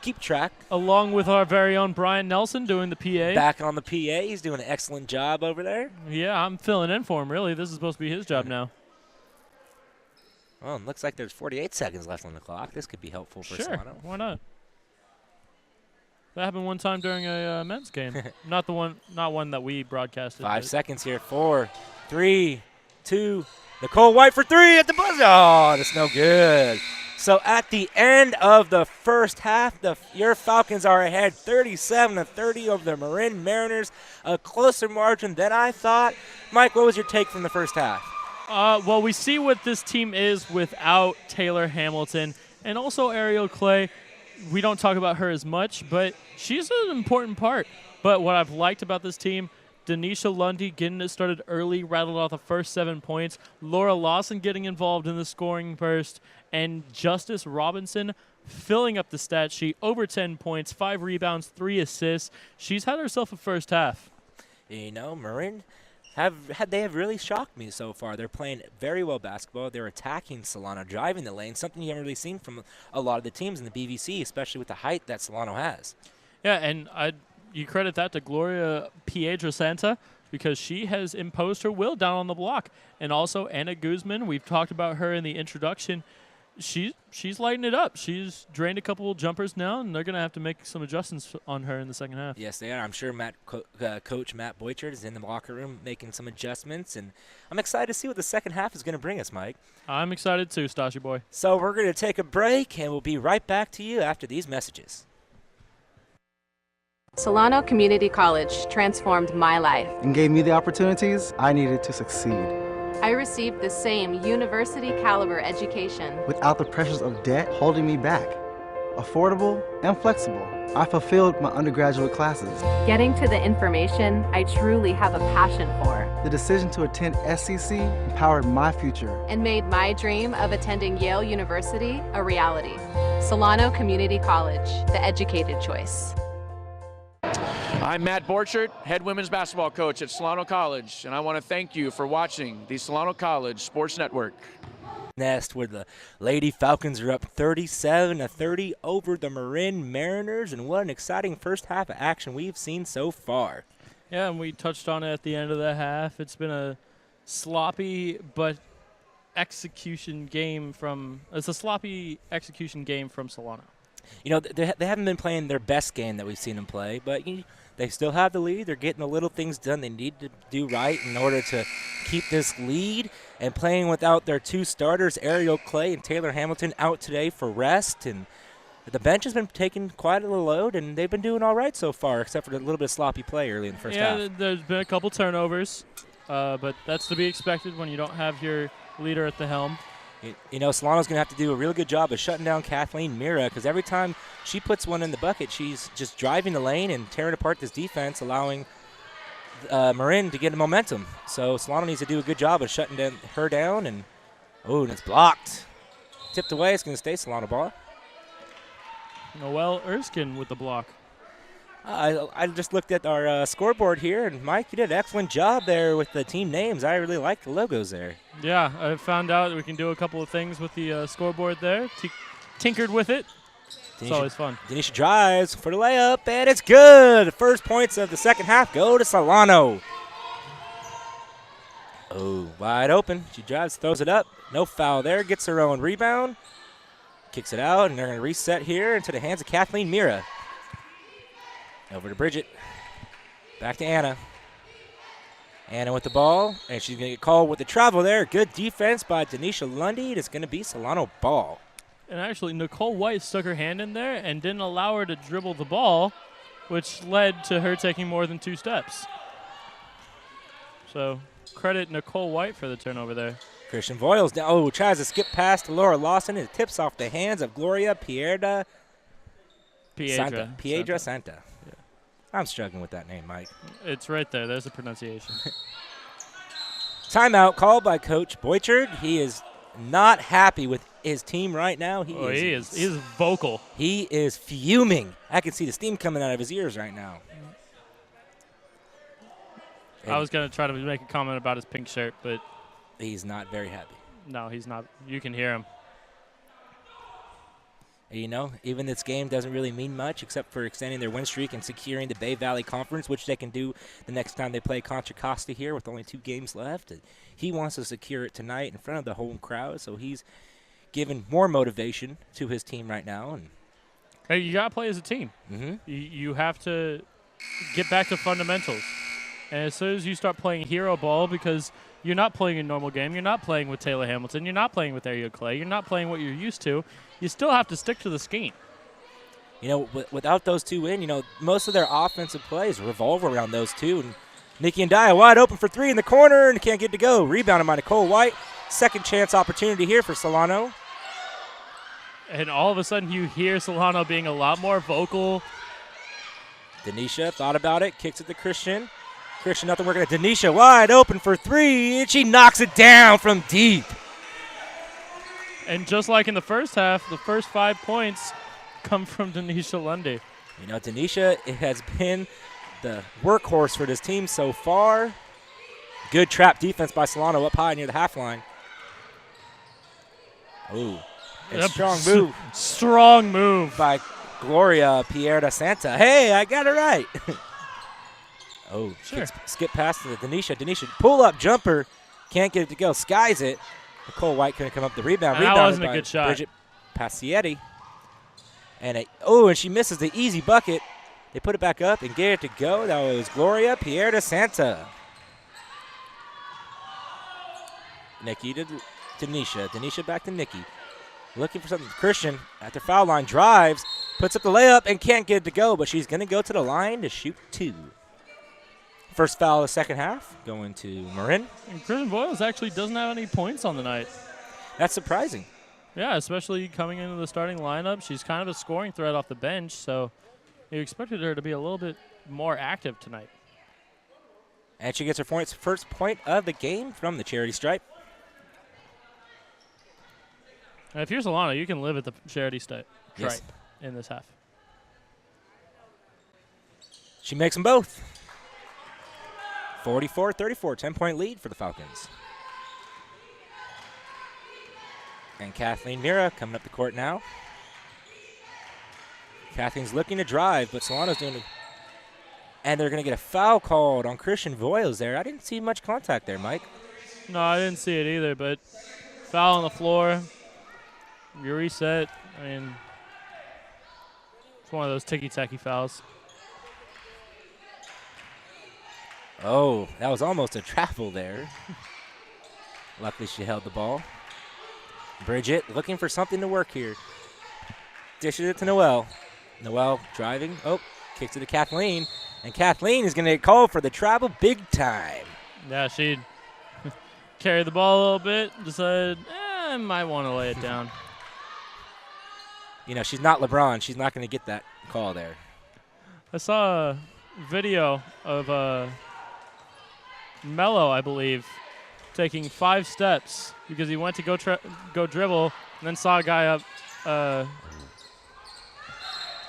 keep track. Along with our very own Brian Nelson doing the PA. Back on the PA. He's doing an excellent job over there. Yeah, I'm filling in for him, really. This is supposed to be his job now. Well, it looks like there's 48 seconds left on the clock. This could be helpful for Solano. Why not? That happened one time during a men's game. not one that we broadcasted. 5 seconds here. 4, 3, 2. Nicole White for 3 at the buzzer. Oh, that's no good. So at the end of the first half, your Falcons are ahead 37-30 over the Marin Mariners. A closer margin than I thought. Mike, what was your take from the first half? Well, we see what this team is without Taylor Hamilton and also Ariel Clay. We don't talk about her as much, but she's an important part. But what I've liked about this team, Denisha Lundy getting it started early, rattled off the first 7 points. Laura Lawson getting involved in the scoring burst. And Justice Robinson filling up the stat sheet, over 10 points, 5 rebounds, 3 assists. She's had herself a first half. You know, Marin they have really shocked me so far. They're playing very well basketball. They're attacking Solano, driving the lane, something you haven't really seen from a lot of the teams in the BVC, especially with the height that Solano has. Yeah, and you credit that to Gloria Piedrasanta because she has imposed her will down on the block. And also Anna Guzman, we've talked about her in the introduction. She's lighting it up. She's drained a couple jumpers now, and they're going to have to make some adjustments on her in the second half. Yes, they are. I'm sure Coach Matt Boychard is in the locker room making some adjustments, and I'm excited to see what the second half is going to bring us, Mike. I'm excited too, Stashy boy. So we're going to take a break, and we'll be right back to you after these messages. Solano Community College transformed my life and gave me the opportunities I needed to succeed. I received the same university-caliber education without the pressures of debt holding me back. Affordable and flexible, I fulfilled my undergraduate classes. Getting to the information I truly have a passion for. The decision to attend SCC empowered my future and made my dream of attending Yale University a reality. Solano Community College, the educated choice. I'm Matt Borchert, head women's basketball coach at Solano College, and I want to thank you for watching the Solano College Sports Network. Nest where the Lady Falcons are up 37-30 over the Marin Mariners, and what an exciting first half of action we've seen so far. Yeah, and we touched on it at the end of the half. It's been a sloppy but execution game from Solano. You know, they haven't been playing their best game that we've seen them play, but they still have the lead. They're getting the little things done they need to do right in order to keep this lead. And playing without their two starters, Ariel Clay and Taylor Hamilton, out today for rest. And the bench has been taking quite a load, and they've been doing all right so far, except for a little bit of sloppy play early in the first half. Yeah, there's been a couple turnovers, but that's to be expected when you don't have your leader at the helm. You know, Solano's going to have to do a really good job of shutting down Kathleen Mira, because every time she puts one in the bucket, she's just driving the lane and tearing apart this defense, allowing Marin to get momentum. So Solano needs to do a good job of shutting her down. And it's blocked. Tipped away. It's going to stay Solano ball. Noelle Erskine with the block. I just looked at our scoreboard here, and Mike, you did an excellent job there with the team names. I really like the logos there. Yeah, I found out that we can do a couple of things with the scoreboard there. Tinkered with it. It's always fun. Denisha drives for the layup, and it's good. The first points of the second half go to Solano. Wide open. She drives, throws it up. No foul there. Gets her own rebound. Kicks it out, and they're going to reset here into the hands of Kathleen Mira. Over to Bridget. Back to Anna. Anna with the ball, and she's going to get called with the travel there. Good defense by Denisha Lundy. It's going to be Solano ball. And actually, Nicole White stuck her hand in there and didn't allow her to dribble the ball, which led to her taking more than 2 steps. So credit Nicole White for the turnover there. Christian Voiles down. Tries to skip past to Laura Lawson, and it tips off the hands of Gloria Piedra Santa. Yeah. I'm struggling with that name, Mike. It's right there. There's the pronunciation. Timeout called by Coach Boychard. He is not happy with his team right now. He is vocal. He is fuming. I can see the steam coming out of his ears right now. I was going to try to make a comment about his pink shirt, but he's not very happy. No, he's not. You can hear him. You know, even this game doesn't really mean much except for extending their win streak and securing the Bay Valley Conference, which they can do the next time they play Contra Costa here with only 2 games left. And he wants to secure it tonight in front of the home crowd, so he's given more motivation to his team right now. And hey, you got to play as a team. Mm-hmm. You have to get back to fundamentals. And as soon as you start playing hero ball, because you're not playing a normal game, you're not playing with Taylor Hamilton, you're not playing with Ariel Clay, you're not playing what you're used to, you still have to stick to the scheme. You know, without those two in, you know, most of their offensive plays revolve around those two. And Nikki and Daya wide open for 3 in the corner and can't get to go. Rebounded by Nicole White. Second chance opportunity here for Solano. And all of a sudden you hear Solano being a lot more vocal. Denisha thought about it, kicks it to Christian. Christian, nothing working at Denisha. Wide open for 3, and she knocks it down from deep. And just like in the first half, the first 5 points come from Denisha Lundy. You know, Denisha has been the workhorse for this team so far. Good trap defense by Solano up high near the half line. Ooh, and strong move. Strong move by Gloria Pierre da Santa. Hey, I got it right. Oh, sure. Skip past to Denisha. Denisha, pull-up jumper. Can't get it to go. Skies it. Nicole White couldn't come up the rebound. That wasn't a good shot. Bridget Passietti. And she misses the easy bucket. They put it back up and get it to go. That was Gloria Pierre da Santa. Nikki to Denisha. Denisha back to Nikki. Looking for something. Christian at the foul line drives, puts up the layup, and can't get it to go, but she's going to go to the line to shoot 2. First foul of the second half going to Marin. And Christian Boyles actually doesn't have any points on the night. That's surprising. Yeah, especially coming into the starting lineup. She's kind of a scoring threat off the bench, so you expected her to be a little bit more active tonight. And she gets her first point of the game from the charity stripe. And if you're Solano, you can live at the charity stripe Yes. in this half. She makes them both. 44-34, 10-point lead for the Falcons. And Kathleen Mira coming up the court now. Kathleen's looking to drive, but Solano's doing it. And they're going to get a foul called on Christian Voiles there. I didn't see much contact there, Mike. No, I didn't see it either, but foul on the floor. You reset. I mean, it's one of those ticky-tacky fouls. Oh, that was almost a travel there. Luckily, she held the ball. Bridget looking for something to work here. Dishes it to Noelle. Noelle driving. Oh, kicks it to Kathleen. And Kathleen is going to get called for the travel big time. Yeah, she carried the ball a little bit, decided, I might want to lay it down. You know, she's not LeBron. She's not going to get that call there. I saw a video of Mello, I believe, taking 5 steps because he went to go dribble and then saw a guy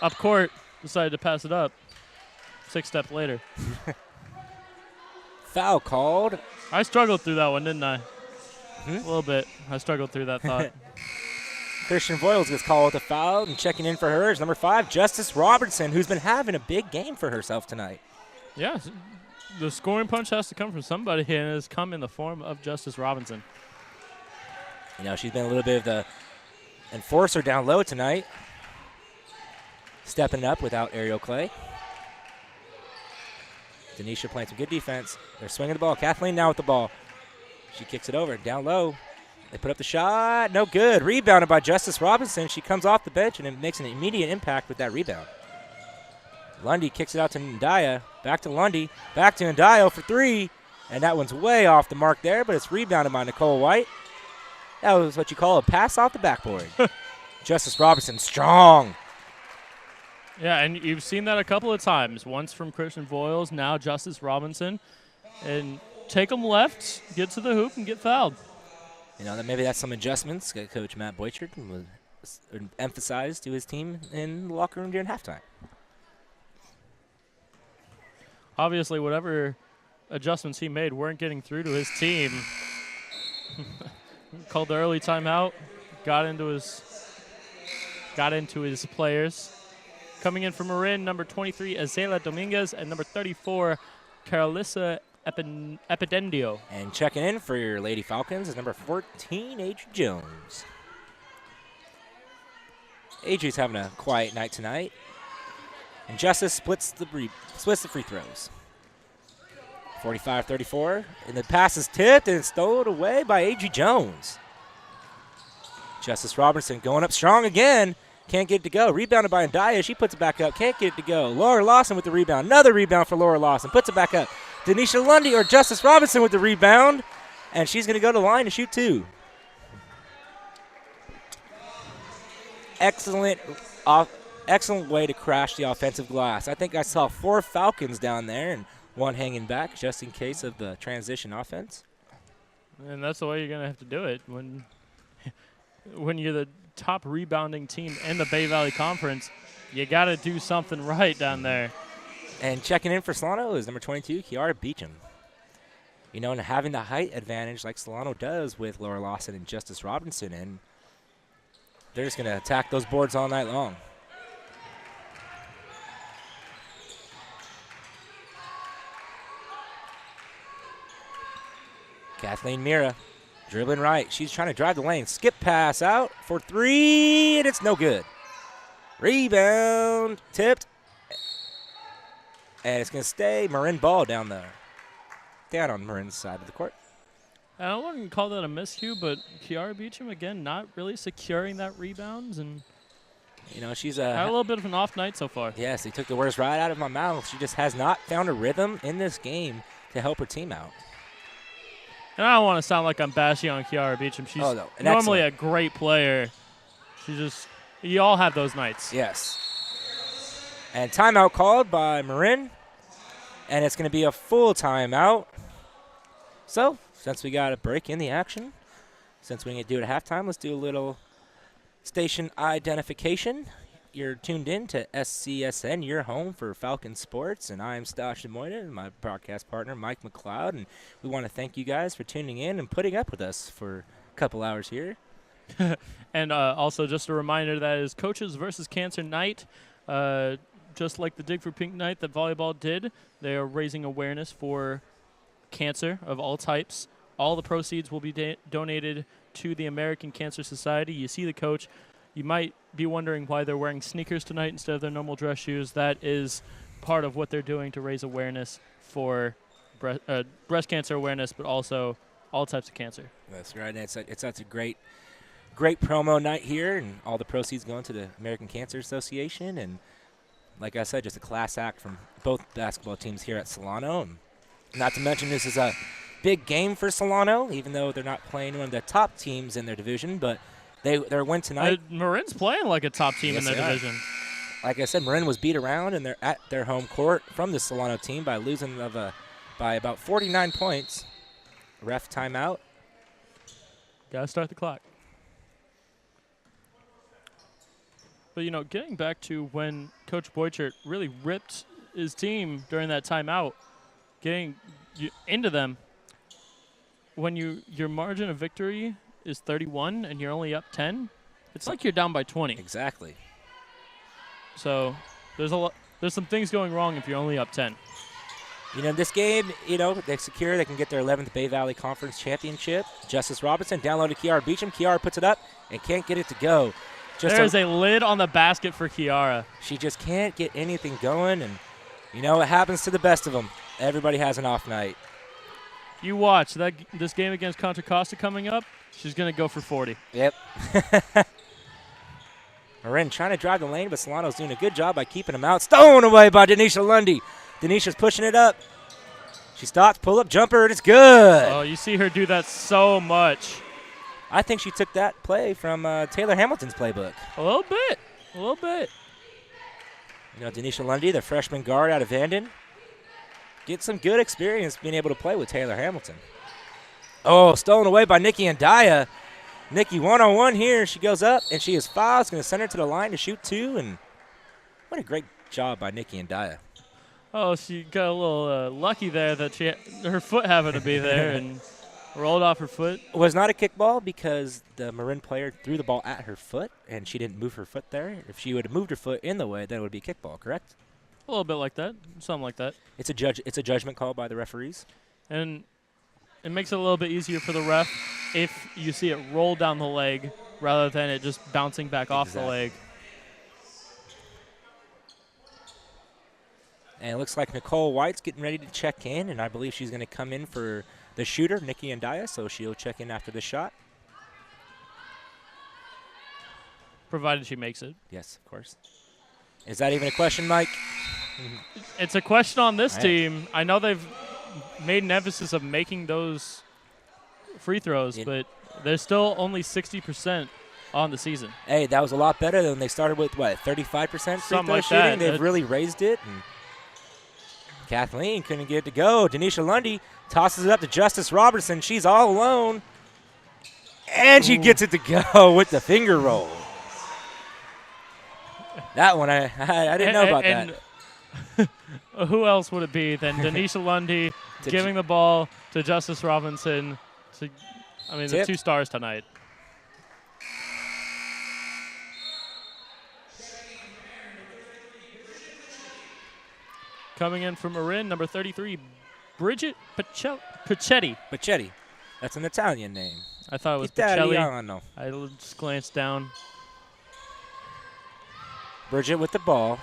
up court, decided to pass it up 6 steps later. Foul called. I struggled through that one, didn't I? A little bit. I struggled through that thought. Christian Voiles gets called with a foul, and checking in for her is number 5, Justice Robertson, who's been having a big game for herself tonight. Yeah, the scoring punch has to come from somebody, and it has come in the form of Justice Robinson. You know, she's been a little bit of the enforcer down low tonight. Stepping up without Ariel Clay. Denisha playing some good defense. They're swinging the ball. Kathleen now with the ball. She kicks it over down low. They put up the shot. No good. Rebounded by Justice Robinson. She comes off the bench and it makes an immediate impact with that rebound. Lundy kicks it out to Ndaya. Back to Lundy. Back to Ndaya for 3. And that one's way off the mark there, but it's rebounded by Nicole White. That was what you call a pass off the backboard. Justice Robinson strong. Yeah, and you've seen that a couple of times. Once from Christian Voiles, now Justice Robinson. And take them left, get to the hoop, and get fouled. You know, maybe that's some adjustments that Coach Matt Boychard emphasized to his team in the locker room during halftime. Obviously, whatever adjustments he made weren't getting through to his team. Called the early timeout, got into his players. Coming in from Marin, number 23, Azela Dominguez, and number 34, Carolissa Epidendio. And checking in for your Lady Falcons is number 14, Adri Jones. Adri's having a quiet night tonight. And Justice splits the free throws. 45-34, and the pass is tipped and stolen away by Adri Jones. Justice Robertson going up strong again. Can't get it to go. Rebounded by Ndaya. She puts it back up. Can't get it to go. Laura Lawson with the rebound. Another rebound for Laura Lawson. Puts it back up. Denisha Lundy or Justice Robinson with the rebound. And she's going to go to the line to shoot 2. Excellent way to crash the offensive glass. I think I saw 4 Falcons down there and 1 hanging back just in case of the transition offense. And that's the way you're going to have to do it when you're the top rebounding team in the Bay Valley Conference. You got to do something right down there. And checking in for Solano is number 22, Kiara Beecham. You know, and having the height advantage like Solano does with Laura Lawson and Justice Robinson, and they're just going to attack those boards all night long. Kathleen Mira dribbling right. She's trying to drive the lane. Skip pass out for 3, and it's no good. Rebound, tipped. And it's going to stay Marin ball down on Marin's side of the court. I don't want to call that a miscue, but Kiara Beecham, again, not really securing that rebounds. And you know, she's had a little bit of an off night so far. Yes, they took the words right out of my mouth. She just has not found a rhythm in this game to help her team out. And I don't want to sound like I'm bashing on Kiara Beecham. She's normally a great player. You all have those nights. Yes. And timeout called by Marin. And it's going to be a full timeout. So, since we got a break in the action, since we can do it at halftime, let's do a little station identification. You're tuned in to SCSN, your home for Falcon Sports, and I'm Stash DeMoyne and my broadcast partner, Mike McLeod. And we want to thank you guys for tuning in and putting up with us for a couple hours here. And also just a reminder that is Coaches versus Cancer Night. Just like the Dig for Pink night that volleyball did, they are raising awareness for cancer of all types. All the proceeds will be donated to the American Cancer Society. You see the coach. You might be wondering why they're wearing sneakers tonight instead of their normal dress shoes. That is part of what they're doing to raise awareness for breast cancer awareness, but also all types of cancer. That's right. It's a great promo night here, and all the proceeds going to the American Cancer Association. And like I said, just a class act from both basketball teams here at Solano. And not to mention this is a big game for Solano, even though they're not playing one of the top teams in their division, but their win tonight. Marin's playing like a top team in their division. Like I said, Marin was beat around, and they're at their home court from the Solano team by losing by about 49 points. Ref timeout. Got to start the clock. But, you know, getting back to when Coach Boychert really ripped his team during that timeout, getting into them, when your margin of victory is 31 and you're only up 10, it's like you're down by 20. Exactly. So there's some things going wrong if you're only up 10. You know, this game, you know, they can get their 11th Bay Valley Conference Championship. Justice Robinson down low to Kiara Beecham. Kiara puts it up and can't get it to go. There's a lid on the basket for Kiara. She just can't get anything going, and, you know, it happens to the best of them. Everybody has an off night. You watch this game against Contra Costa coming up, she's going to go for 40. Yep. Marin trying to drive the lane, but Solano's doing a good job by keeping him out. Stolen away by Denisha Lundy. Denisha's pushing it up. She stops, pull-up jumper, and it's good. Oh, you see her do that so much. I think she took that play from Taylor Hamilton's playbook. A little bit. You know, Denisha Lundy, the freshman guard out of Vanden, get some good experience being able to play with Taylor Hamilton. Oh, stolen away by Nikki Andaya. Nikki one-on-one here. She goes up, and she is fouled. It's going to send her to the line to shoot 2, and what a great job by Nikki Andaya. Oh, she got a little lucky there that her foot happened to be there and rolled off her foot. It was not a kickball because the Marin player threw the ball at her foot, and she didn't move her foot there. If she would have moved her foot in the way, then it would be a kickball, correct? A little bit like that, something like that. It's a judgment call by the referees. And it makes it a little bit easier for the ref if you see it roll down the leg rather than it just bouncing back off the leg. And it looks like Nicole White's getting ready to check in, and I believe she's going to come in for the shooter, Nikki Andaya, so she'll check in after the shot. Provided she makes it. Yes, of course. Is that even a question, Mike? It's a question on this team. I know they've made an emphasis of making those free throws, but they're still only 60% on the season. Hey, that was a lot better than they started with, 35% free throw like shooting? That. They've really raised it. And Kathleen couldn't get it to go. Denisha Lundy tosses it up to Justice Robertson. She's all alone. And she gets it to go with the finger roll. That one, I didn't know about that. Who else would it be than Denisha Lundy giving the ball to Justice Robinson? The Tip. 2 stars tonight. Coming in from Marin, number 33, Bridget Pacetti. Pacetti. That's an Italian name. I thought it was Italiano. Pacelli. I just glanced down. Bridget with the ball.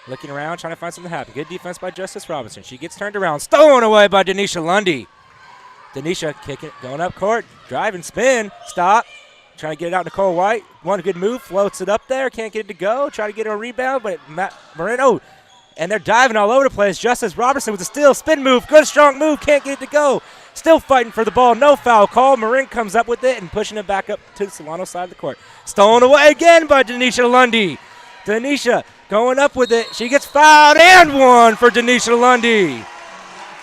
Looking around, trying to find something to happen. Good defense by Justice Robinson. She gets turned around. Stolen away by Denisha Lundy. Denisha kicking, going up court. Drive and spin. Stop. Trying to get it out to Nicole White. One good move. Floats it up there. Can't get it to go. Try to get a rebound, but Marin. Oh, and they're diving all over the place. Justice Robinson with a steal. Spin move. Good, strong move. Can't get it to go. Still fighting for the ball. No foul call. Marin comes up with it and pushing it back up to the Solano side of the court. Stolen away again by Denisha Lundy. Denisha going up with it. She gets fouled and one for Denisha Lundy.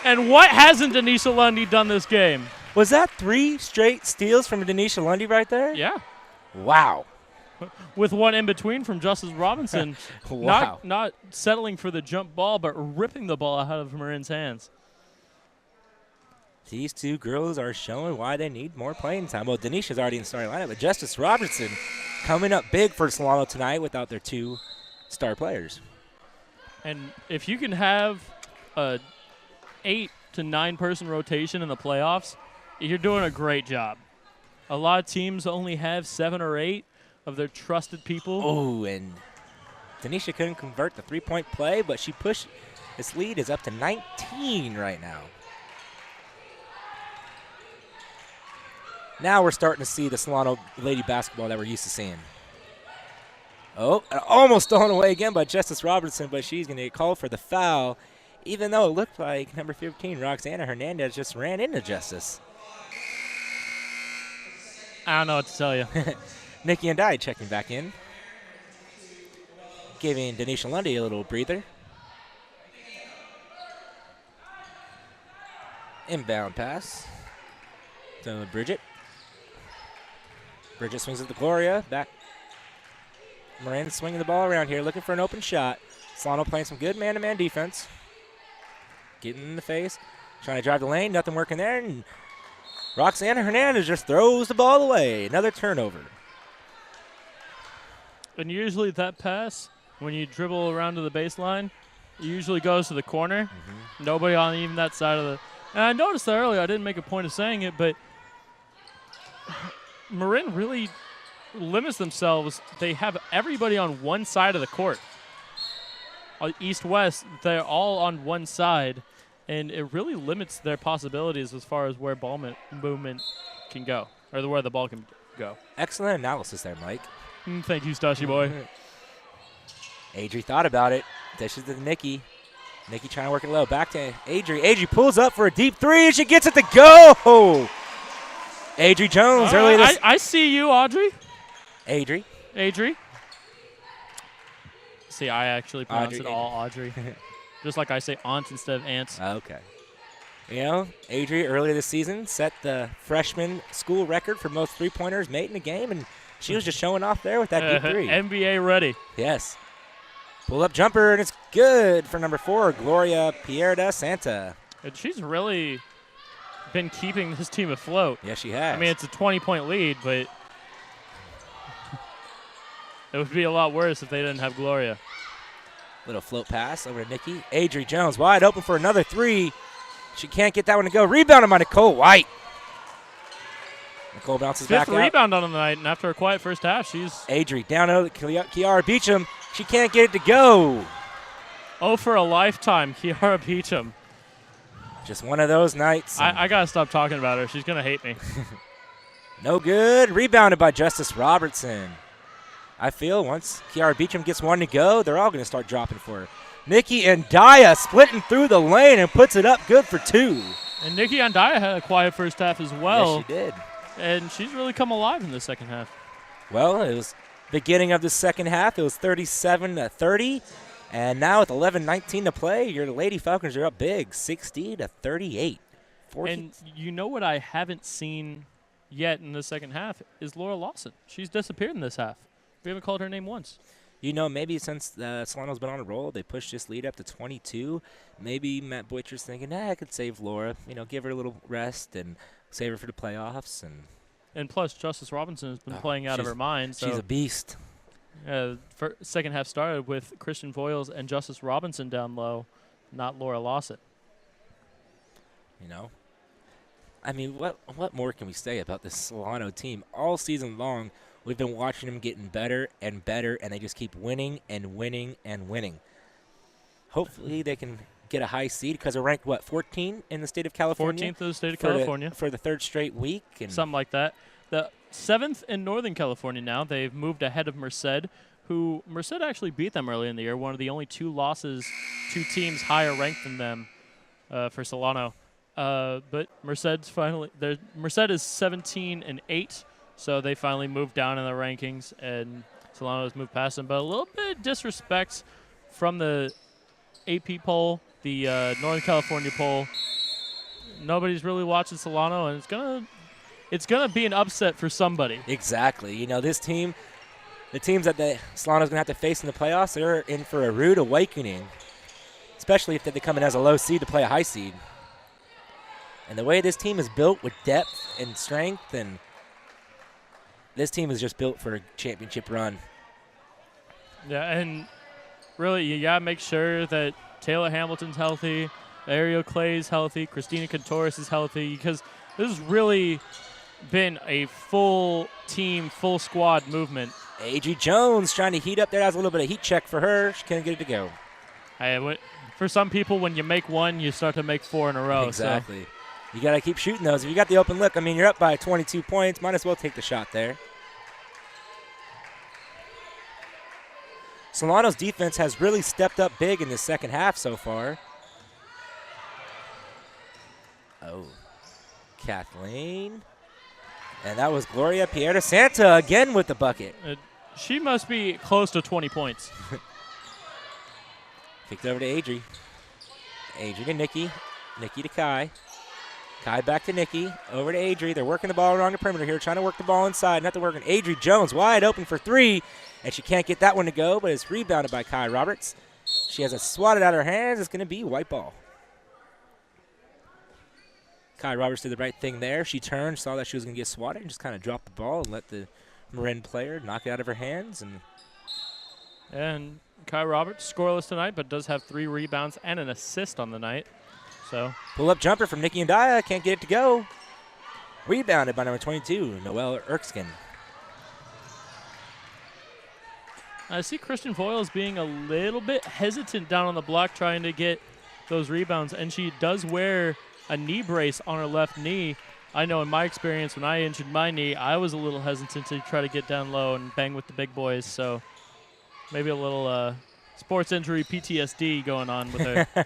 And what hasn't Denisha Lundy done this game? Was that 3 straight steals from Denisha Lundy right there? Yeah. Wow. With one in between from Justice Robinson. Wow. Not settling for the jump ball, but ripping the ball out of Marin's hands. These 2 girls are showing why they need more playing time. Well, Denisha's already in the starting lineup, but Justice Robertson coming up big for Solano tonight without their 2 star players. And if you can have a 8 to 9 person rotation in the playoffs, you're doing a great job. A lot of teams only have 7 or 8 of their trusted people. Oh, and Denisha couldn't convert the 3-point play, but she pushed. This lead is up to 19 right now. Now we're starting to see the Solano lady basketball that we're used to seeing. Oh, almost stolen away again by Justice Robertson, but she's going to get called for the foul, even though it looked like number 15, Roxana Hernandez, just ran into Justice. I don't know what to tell you. Nikki and I checking back in, giving Denisha Lundy a little breather. Inbound pass to Bridget. Bridget swings it to Gloria. Back. Marin swinging the ball around here, looking for an open shot. Solano playing some good man-to-man defense. Getting in the face. Trying to drive the lane. Nothing working there. And Roxana Hernandez just throws the ball away. Another turnover. And usually that pass, when you dribble around to the baseline, it usually goes to the corner. Mm-hmm. Nobody on even that side of the... And I noticed that earlier. I didn't make a point of saying it, but Marin really limits themselves. They have everybody on one side of the court. East-west, they're all on one side, and it really limits their possibilities as far as where ball movement can go, or where the ball can go. Excellent analysis there, Mike. Thank you, Stashy boy. Adri thought about it. Dishes to Nikki. Nikki trying to work it low. Back to Adri. Adri pulls up for a deep 3, and she gets it to go. Adri Jones early this. I see you, Audrey. Adri. See, I actually pronounce it all Audrey. Just like I say aunt instead of ants. Okay. You know, Adri earlier this season set the freshman school record for most three-pointers made in a game, and she was just showing off there with that deep 3. NBA ready. Yes. Pull-up jumper, and it's good for number 4, Gloria Pierda Santa. And she's really been keeping this team afloat. Yes, she has. I mean, it's a 20-point lead, but it would be a lot worse if they didn't have Gloria. Little float pass over to Nikki. Adri Jones wide open for another 3. She can't get that one to go. Rebounded by Nicole White. Nicole bounces back out. 5th rebound on the night, and after a quiet first half, she's... Adri down to Kiara Beecham. She can't get it to go. Oh, for a lifetime, Kiara Beecham. Just one of those nights. I got to stop talking about her. She's going to hate me. No good. Rebounded by Justice Robertson. I feel once Kiara Beecham gets one to go, they're all going to start dropping for her. Nikki Andaya splitting through the lane and puts it up good for 2. And Nikki Andaya had a quiet first half as well. Yes, she did. And she's really come alive in the second half. Well, it was beginning of the second half. It was 37-30. And now with 11:19 to play, your Lady Falcons are up big, 60-38. And you know what I haven't seen yet in the second half is Laura Lawson. She's disappeared in this half. We haven't called her name once. Maybe since Solano's been on a roll, they pushed this lead up to 22. Maybe Matt Boycher's thinking, I could save Laura, give her a little rest and save her for the playoffs. And plus, Justice Robinson has been playing out of her mind. So she's a beast. Second half started with Christian Voiles and Justice Robinson down low, not Laura Lawson. What more can we say about this Solano team? All season long, we've been watching them getting better and better, and they just keep winning and winning and winning. Hopefully they can get a high seed because they're ranked, 14 in the state of California? 14th in the state of California. For the third straight week? Something like that. The 7th in Northern California now. They've moved ahead of Merced, who Merced actually beat them early in the year, one of the only 2 losses, 2 teams higher ranked than them for Solano. But Merced is 17-8, so they finally moved down in the rankings, and Solano has moved past them. But a little bit of disrespect from the AP poll, the Northern California poll. Nobody's really watching Solano, and it's gonna be an upset for somebody. Exactly. This team, the teams that Solano's gonna have to face in the playoffs, they're in for a rude awakening, especially if they come in as a low seed to play a high seed. And the way this team is built with depth and strength, and this team is just built for a championship run. Yeah, and really, you got to make sure that Taylor Hamilton's healthy, Ariel Clay's healthy, Christina Contreras is healthy, because this has really been a full team, full squad movement. A.G. Jones trying to heat up there. That was a little bit of heat check for her. She couldn't get it to go. For some people, when you make one, you start to make 4 in a row. Exactly. So. You got to keep shooting those. If you got the open look, you're up by 22 points. Might as well take the shot there. Solano's defense has really stepped up big in the second half so far. Oh, Kathleen. And that was Gloria Pierre Santa again with the bucket. She must be close to 20 points. Kicked over to Adri. Adri to Nikki. Nikki to Kai. Kai back to Nikki. Over to Adri. They're working the ball around the perimeter here, trying to work the ball inside. Nothing working. Adri Jones wide open for 3, and she can't get that one to go, but it's rebounded by Kai Roberts. She has it swatted out of her hands. It's going to be white ball. Kai Roberts did the right thing there. She turned, saw that she was going to get swatted, and just kind of dropped the ball and let the Marin player knock it out of her hands. And Kai Roberts scoreless tonight, but does have 3 rebounds and an assist on the night. So pull-up jumper from Nikki Ndaya. Can't get it to go. Rebounded by number 22, Noelle Erskine. I see Christian Voiles being a little bit hesitant down on the block trying to get those rebounds, and she does wear a knee brace on her left knee. I know in my experience when I injured my knee, I was a little hesitant to try to get down low and bang with the big boys, so maybe a little sports injury PTSD going on with her.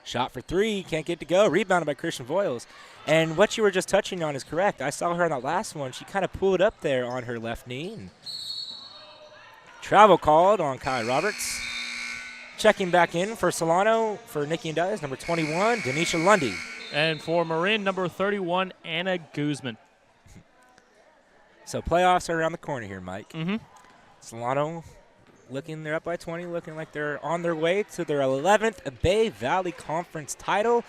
Shot for 3, can't get to go. Rebounded by Christian Voiles. And what you were just touching on is correct. I saw her on that last one. She kind of pulled up there on her left knee. And travel called on Kai Roberts. Checking back in for Solano for Nikki Ndaya is number 21, Denisha Lundy. And for Marin, number 31, Anna Guzman. So playoffs are around the corner here, Mike. Mm-hmm. Solano they're up by 20, looking like they're on their way to their 11th Bay Valley Conference title,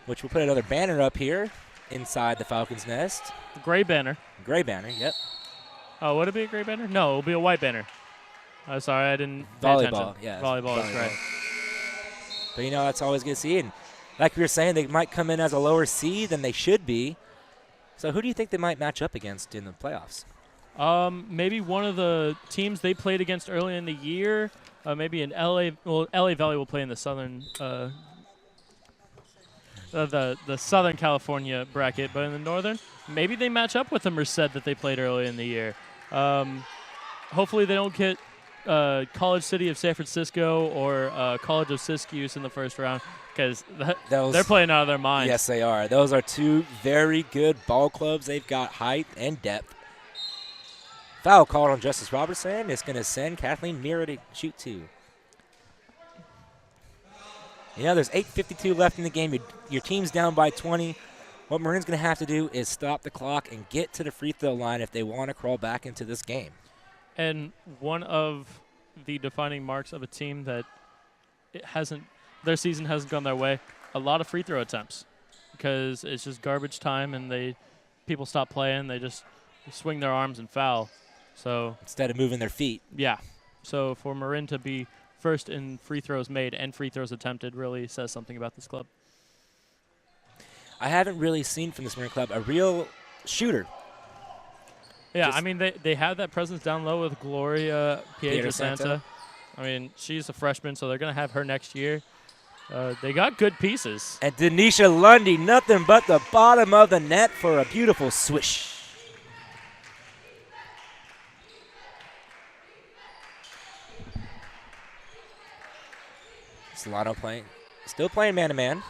which will put another banner up here inside the Falcons' nest. Gray banner. Gray banner, yep. Oh, would it be a gray banner? No, it'll be a white banner. Oh, sorry, I didn't pay attention. Yeah. Volleyball, that's right. But, that's always good to see. And like we were saying, they might come in as a lower seed than they should be. So who do you think they might match up against in the playoffs? Maybe one of the teams they played against early in the year. Maybe in LA. Well, LA Valley will play in the southern, the Southern California bracket, but in the northern, maybe they match up with the Merced that they played early in the year. Hopefully they don't get College City of San Francisco or College of Siskiyou in the first round, because they're playing out of their minds. Yes, they are. Those are 2 very good ball clubs. They've got height and depth. Foul called on Justice Robertson. It's going to send Kathleen Mira to shoot 2. There's 8:52 left in the game. Your team's down by 20. What Marin's going to have to do is stop the clock and get to the free throw line if they want to crawl back into this game. And one of the defining marks of a team that their season hasn't gone their way. A lot of free throw attempts because it's just garbage time and people stop playing. They just swing their arms and foul. So Instead of moving their feet. yeah. So for Marin to be first in free throws made and free throws attempted really says something about this club. I haven't really seen from this Marin club a real shooter. Yeah, I mean, they have that presence down low with Gloria Pietrasanta. I mean, she's a freshman, so they're going to have her next year. They got good pieces. And Denisha Lundy, nothing but the bottom of the net for a beautiful swish. Solano still playing man-to-man.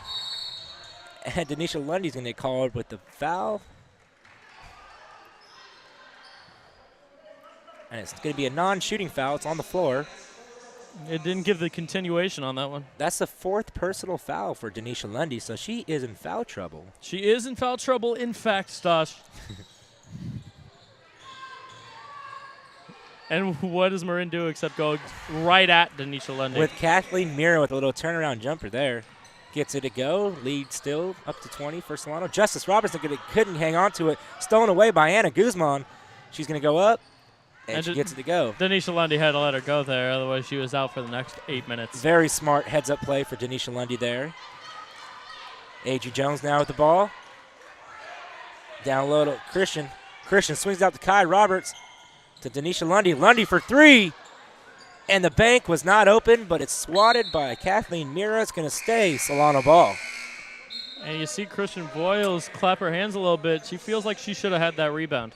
And Denisha Lundy's going to get called with the foul. And it's going to be a non-shooting foul. It's on the floor. It didn't give the continuation on that one. That's the 4th personal foul for Denisha Lundy, so she is in foul trouble. She is in foul trouble, in fact, Stosh. And what does Marin do except go right at Denisha Lundy? With Kathleen Mira with a little turnaround jumper there. Gets it to go. Lead still up to 20 for Solano. Justice Robertson couldn't hang on to it. Stolen away by Anna Guzman. She's going to go up, and she gets it to go. Denisha Lundy had to let her go there, otherwise she was out for the next 8 minutes. Very smart heads-up play for Denisha Lundy there. A.G. Jones now with the ball. Down low to Christian. Christian swings out to Kai Roberts. To Denisha Lundy. Lundy for 3. And the bank was not open, but it's swatted by Kathleen Mira. It's going to stay Solano ball. And you see Christian Boyles clap her hands a little bit. She feels like she should have had that rebound.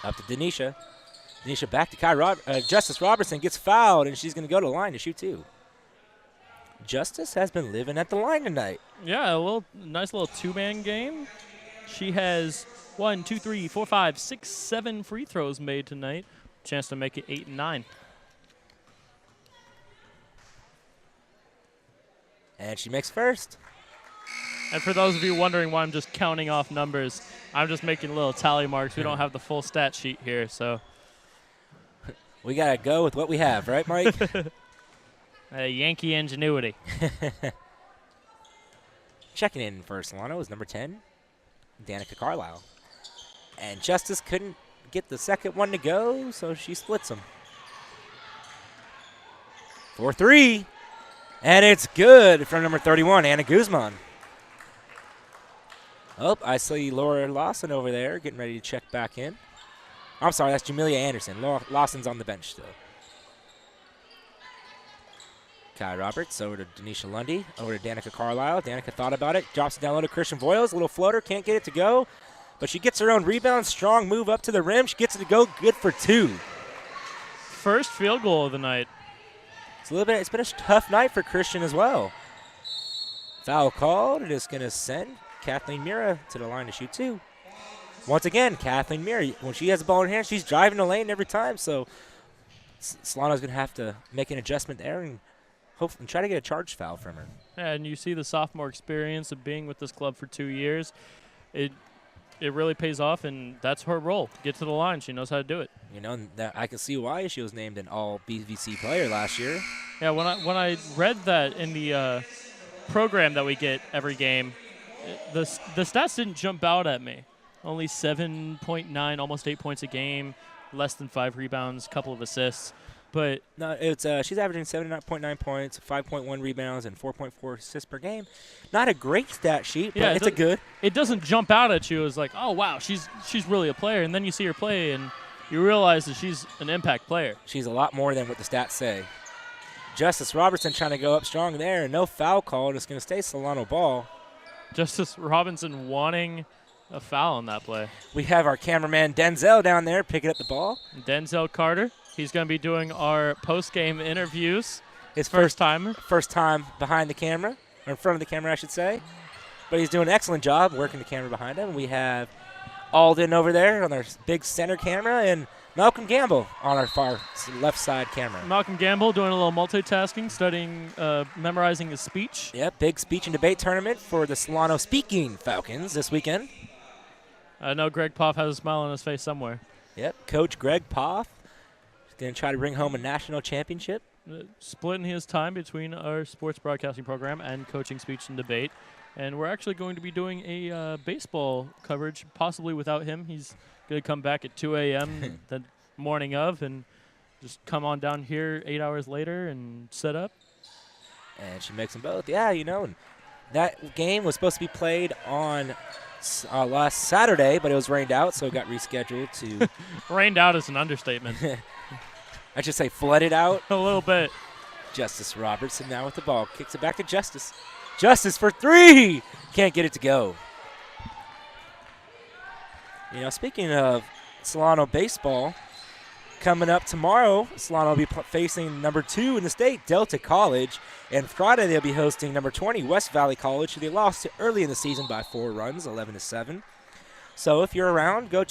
Up to Denisha. Denisha back to Justice Robertson gets fouled, and she's going to go to the line to shoot 2. Justice has been living at the line tonight. Yeah, nice little two-man game. She has 1, 2, 3, 4, 5, 6, 7 free throws made tonight. Chance to make it 8 and 9. And she makes first. And for those of you wondering why I'm just counting off numbers, I'm just making little tally marks. We don't have the full stat sheet here, so. We got to go with what we have, right, Mike? Yankee ingenuity. Checking in for Solano is number 10, Danica Carlisle. And Justice couldn't get the second one to go, so she splits them. 4-3. And it's good from number 31, Anna Guzman. Oh, I see Laura Lawson over there getting ready to check back in. I'm sorry, that's Jamelia Anderson. Lawson's on the bench still. Kai Roberts over to Denisha Lundy, over to Danica Carlisle. Danica thought about it, drops it down low to Christian Voiles. A little floater, can't get it to go. But she gets her own rebound, strong move up to the rim. She gets it to go, good for 2. First field goal of the night. It's been a tough night for Christian as well. Foul called. It is going to send Kathleen Mira to the line to shoot 2. Once again, Kathleen Mira, when she has the ball in hand, she's driving the lane every time. So Solano's going to have to make an adjustment there and try to get a charge foul from her. Yeah, and you see the sophomore experience of being with this club for 2 years. It really pays off, and that's her role. Get to the line. She knows how to do it. You know, I can see why she was named an all-BVC player last year. Yeah, when I read that in the program that we get every game, the stats didn't jump out at me. Only 7.9, almost 8 points a game, less than 5 rebounds, couple of assists. But no, it's she's averaging 7.9 points, 5.1 rebounds, and 4.4 assists per game. Not a great stat sheet, but it's a good. It doesn't jump out at you as like, oh wow, she's really a player, and then you see her play and you realize that she's an impact player. She's a lot more than what the stats say. Justice Robertson trying to go up strong there, no foul call, and it's going to stay Solano ball. Justice Robinson wanting a foul on that play. We have our cameraman Denzel down there picking up the ball. Denzel Carter. He's going to be doing our post-game interviews. His first time behind the camera, or in front of the camera, I should say. But he's doing an excellent job working the camera behind him. We have Alden over there on our big center camera, and Malcolm Gamble on our far left side camera. Malcolm Gamble doing a little multitasking, studying, memorizing his speech. Yep, big speech and debate tournament for the Solano Speaking Falcons this weekend. I know Greg Poff has a smile on his face somewhere. Yep, Coach Greg Poff is going to try to bring home a national championship. Splitting his time between our sports broadcasting program and coaching speech and debate. And we're actually going to be doing a baseball coverage, possibly without him. He's going to come back at 2 a.m. the morning of and just come on down here 8 hours later and set up. And she makes them both. Yeah, you know, and that game was supposed to be played on last Saturday, but it was rained out, so it got rescheduled to. Rained out is an understatement. I should say flooded out. A little bit. Justice Robertson now with the ball. Kicks it back to Justice. Justice for three. Can't get it to go. You know, speaking of Solano baseball, coming up tomorrow, Solano will be facing number 2 in the state, Delta College. And Friday they'll be hosting number 20, West Valley College, who they lost to early in the season by 4 runs, 11-7. So if you're around, go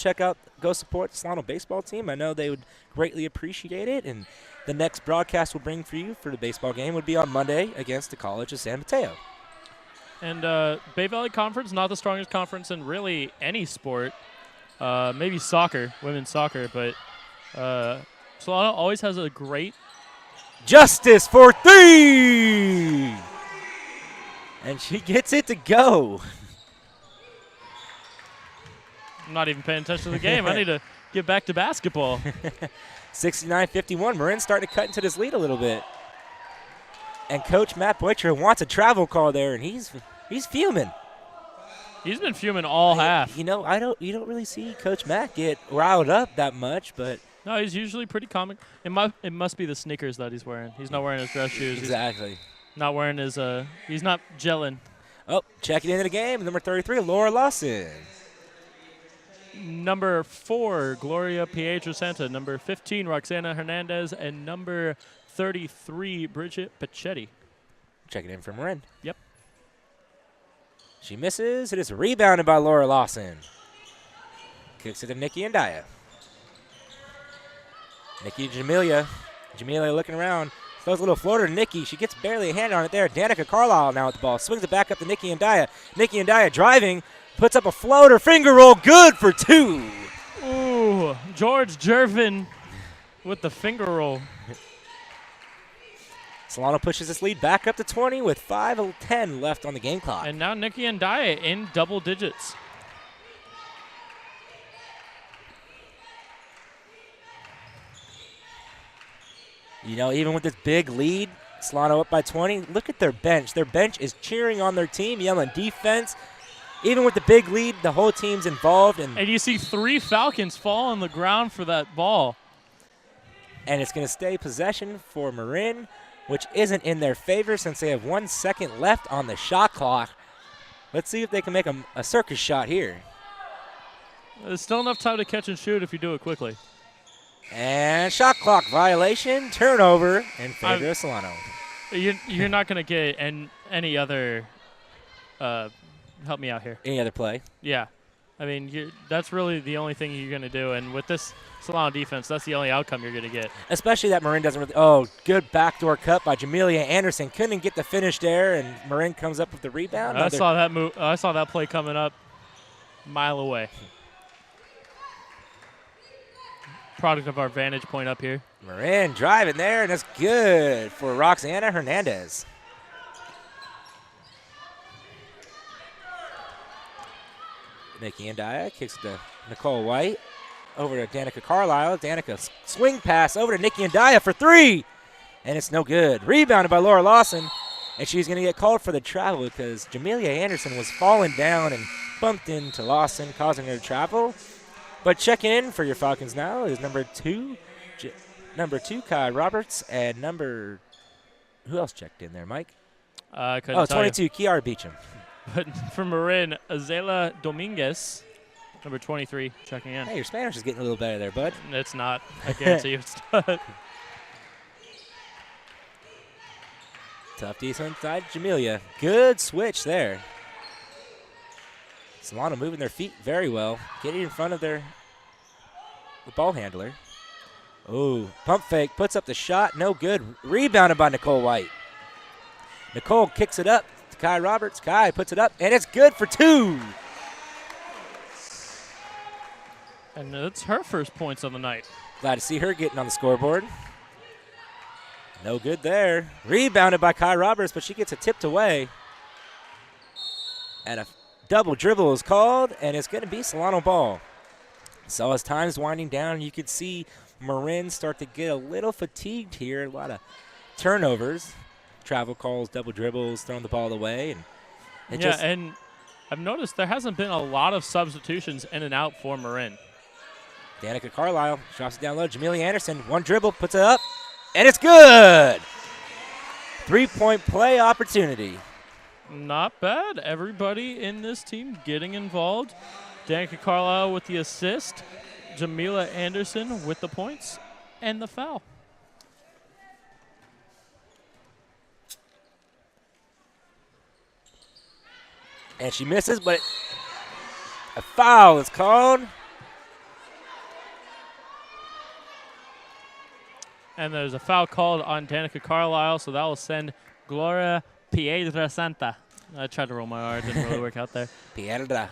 support the Solano baseball team. I know they would greatly appreciate it. And the next broadcast we'll bring for you for the baseball game would be on Monday against the College of San Mateo. And Bay Valley Conference, not the strongest conference in really any sport. Maybe soccer, women's soccer, but Solano always has a great. Justice for 3! And she gets it to go. I'm not even paying attention to the game. I need to get back to basketball. 69-51. Marin starting to cut into this lead a little bit. And Coach Matt Butcher wants a travel call there, and he's fuming. He's been fuming all half. You know, you don't really see Coach Matt get riled up that much, but no, he's usually pretty calm. It must be the sneakers that he's wearing. He's not wearing his dress shoes. Exactly. He's not wearing his he's not gelling. Oh, checking into the game, number 33, Laura Lawson. Number 4, Gloria Pietrasanta. Number 15, Roxana Hernandez. And number 33, Bridget Pachetti. Checking in for Marin. Yep. She misses. It is rebounded by Laura Lawson. Kicks it to Nikki and Daya. Nikki Jamelia. Jamelia looking around. Throws a little floater to Nikki. She gets barely a hand on it there. Danica Carlisle now with the ball. Swings it back up to Nikki and Daya. Nikki and Daya driving. Puts up a floater. Finger roll. Good for 2. Ooh, George Jervin with the finger roll. Solano pushes this lead back up to 20 with 5:10 left on the game clock. And now Nikki and Daya in double digits. You know, even with this big lead, Solano up by 20, look at their bench. Their bench is cheering on their team, yelling defense. Even with the big lead, the whole team's involved. And you see 3 Falcons fall on the ground for that ball. And it's going to stay possession for Marin, which isn't in their favor since they have 1 second left on the shot clock. Let's see if they can make a circus shot here. There's still enough time to catch and shoot if you do it quickly. And shot clock violation, turnover in favor of Solano. You're not going to get any other help me out here. Any other play? Yeah. I mean, that's really the only thing you're going to do. And with this Solano defense, that's the only outcome you're going to get. Especially that Marin doesn't really – oh, good backdoor cut by Jamelia Anderson. Couldn't get the finish there, and Marin comes up with the rebound. I saw that move. I saw that play coming up a mile away. Product of our vantage point up here. Marin driving there, and that's good for Roxana Hernandez. Nikki Andaya kicks to Nicole White. Over to Danica Carlisle. Danica swing pass over to Nikki Andaya for 3. And it's no good. Rebounded by Laura Lawson. And she's going to get called for the travel because Jamelia Anderson was falling down and bumped into Lawson, causing her to travel. But checking in for your Falcons now is number 2, Kai Roberts, and who else checked in there, Mike? 22, Kiara Beecham. But for Marin, Azela Dominguez, number 23, checking in. Hey, your Spanish is getting a little better there, bud. It's not. I guarantee you it's not. Tough decent inside Jamelia. Good switch there. Solano moving their feet very well. Getting in front of the ball handler. Oh, pump fake. Puts up the shot. No good. Rebounded by Nicole White. Nicole kicks it up to Kai Roberts. Kai puts it up, and it's good for 2. And it's her first points on the night. Glad to see her getting on the scoreboard. No good there. Rebounded by Kai Roberts, but she gets it tipped away. And a double dribble is called, and it's going to be Solano ball. So as time's winding down, you could see Marin start to get a little fatigued here. A lot of turnovers, travel calls, double dribbles, throwing the ball away. And and I've noticed there hasn't been a lot of substitutions in and out for Marin. Danica Carlisle drops it down low. Jamelia Anderson, one dribble, puts it up, and it's good. 3-point play opportunity. Not bad. Everybody in this team getting involved. Danica Carlisle with the assist. Jamila Anderson with the points and the foul. And she misses, but a foul is called. And there's a foul called on Danica Carlisle, so that will send Gloria Piedrasanta. I tried to roll my R, it didn't really work out there. Piedra.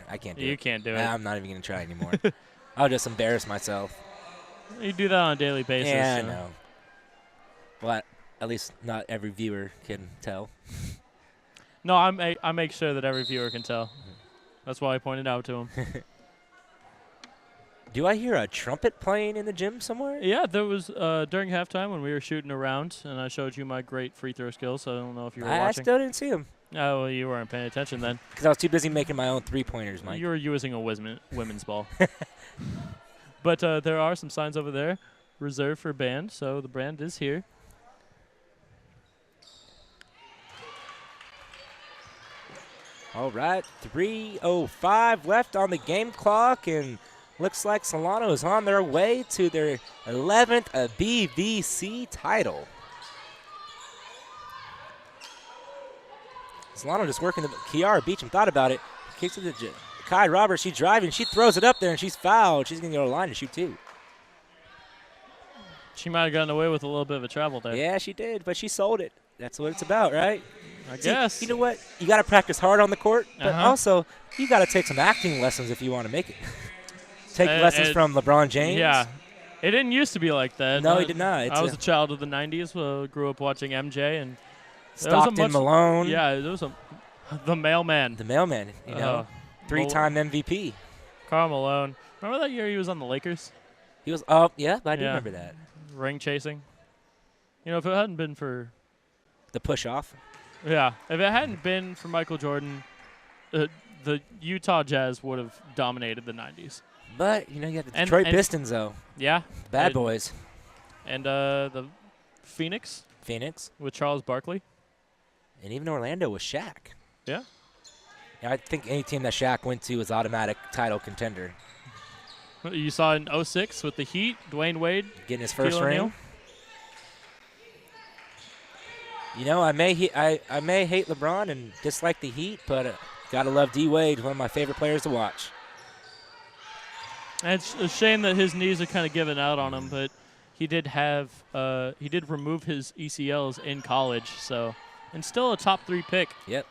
I can't do it. You can't do it. I'm not even going to try anymore. I'll just embarrass myself. You do that on a daily basis. Yeah, so. I know. But at least not every viewer can tell. No, I make sure that every viewer can tell. That's why I pointed out to him. Do I hear a trumpet playing in the gym somewhere? Yeah, there was during halftime when we were shooting around, and I showed you my great free throw skills. So I don't know if you were I watching. still didn't see him. Oh, well, you weren't paying attention then. Because I was too busy making my own three-pointers, Mike. You were using a women's ball. But there are some signs over there reserved for band, so the band is here. All right, 3:05 left on the game clock, and looks like Solano is on their way to their 11th BVC title. Solano just working the Kiara Beecham thought about it. Kicks it to Kai Roberts. She's driving. She throws it up there, and she's fouled. She's going to go to the line and shoot two. She might have gotten away with a little bit of a travel there. Yeah, she did, but she sold it. That's what it's about, right? I guess. You know what? You got to practice hard on the court, but Uh-huh. also you got to take some acting lessons if you want to make it. Take lessons from LeBron James. Yeah. It didn't used to be like that. No, it did not. I was a child of the 90s. Grew up watching MJ. And Stockton Malone. Yeah, there was the mailman. The mailman, you know. Three-time MVP. Karl Malone. Remember that year he was on the Lakers? He was, yeah, I do remember that. Ring chasing. You know, if it hadn't been for... The push-off. Yeah, if it hadn't been for Michael Jordan, the Utah Jazz would have dominated the 90s. But, you know, you have the Detroit Pistons, though. Yeah. Bad boys. And the Phoenix. With Charles Barkley. And even Orlando with Shaq. Yeah. I think any team that Shaq went to is automatic title contender. You saw in 06 with the Heat, Dwayne Wade. Getting his first ring. You know, I may hate LeBron and dislike the Heat, but gotta love D Wade, one of my favorite players to watch. And it's a shame that his knees are kind of giving out on him, but he did remove his ECLs in college, and still a top 3 pick. Yep.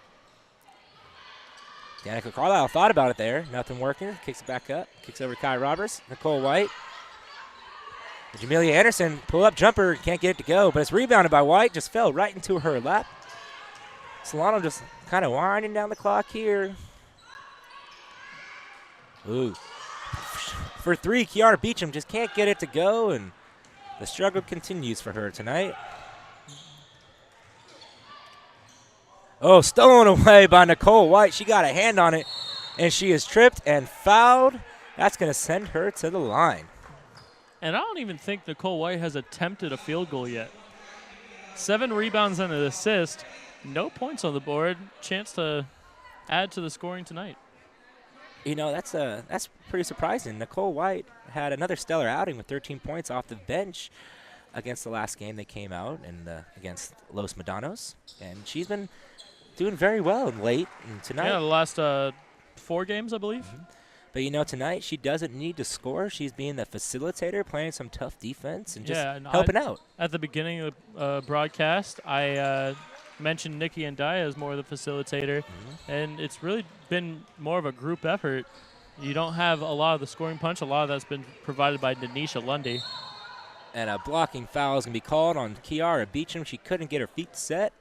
Danica Carlisle thought about it there. Nothing working. Kicks it back up. Kicks over to Kai Roberts. Nicole White. Jamelia Anderson, pull-up jumper. Can't get it to go, but it's rebounded by White. Just fell right into her lap. Solano just kind of winding down the clock here. Ooh. For 3, Kiara Beecham just can't get it to go, and the struggle continues for her tonight. Oh, stolen away by Nicole White. She got a hand on it, and she is tripped and fouled. That's going to send her to the line. And I don't even think Nicole White has attempted a field goal yet. 7 rebounds and an assist. No points on the board. Chance to add to the scoring tonight. You know, that's pretty surprising. Nicole White had another stellar outing with 13 points off the bench against the last game they came out and against Los Medanos. And she's been doing very well late and tonight. Yeah, the last 4 games, I believe. Mm-hmm. But, you know, tonight she doesn't need to score. She's being the facilitator, playing some tough defense and just helping out. At the beginning of the broadcast, I mentioned Nikki and Dia as more of the facilitator, and it's really been more of a group effort. You don't have a lot of the scoring punch. A lot of that's been provided by Denisha Lundy. And a blocking foul is going to be called on Kiara Beecham. She couldn't get her feet set.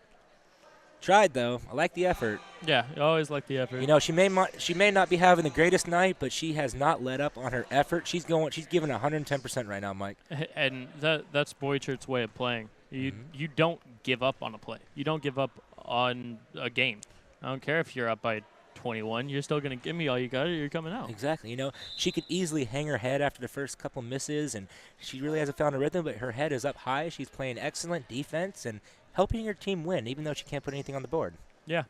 Tried, though. I like the effort. Yeah, you always like the effort. You know, she may not be having the greatest night, but she has not let up on her effort. She's giving 110% right now, Mike. And that's Boychert's way of playing. You don't give up on a play. You don't give up on a game. I don't care if you're up by 21. You're still going to give me all you got or you're coming out. Exactly. You know, she could easily hang her head after the first couple misses, and she really hasn't found a rhythm, but her head is up high. She's playing excellent defense and helping her team win, even though she can't put anything on the board. Yeah.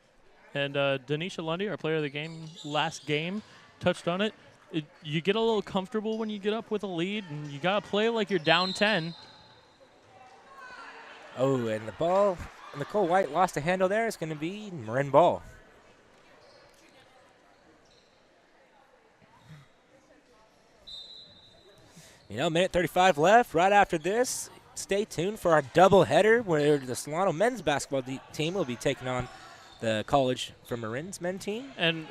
And Denisha Lundy, our player of the game last game, touched on it. You get a little comfortable when you get up with a lead, and you got to play like you're down 10. Oh, and the ball, Nicole White lost a handle there. It's going to be Marin ball. You know, minute 35 left. Right after this, stay tuned for our doubleheader where the Solano men's basketball team will be taking on the college from Marin's men team. And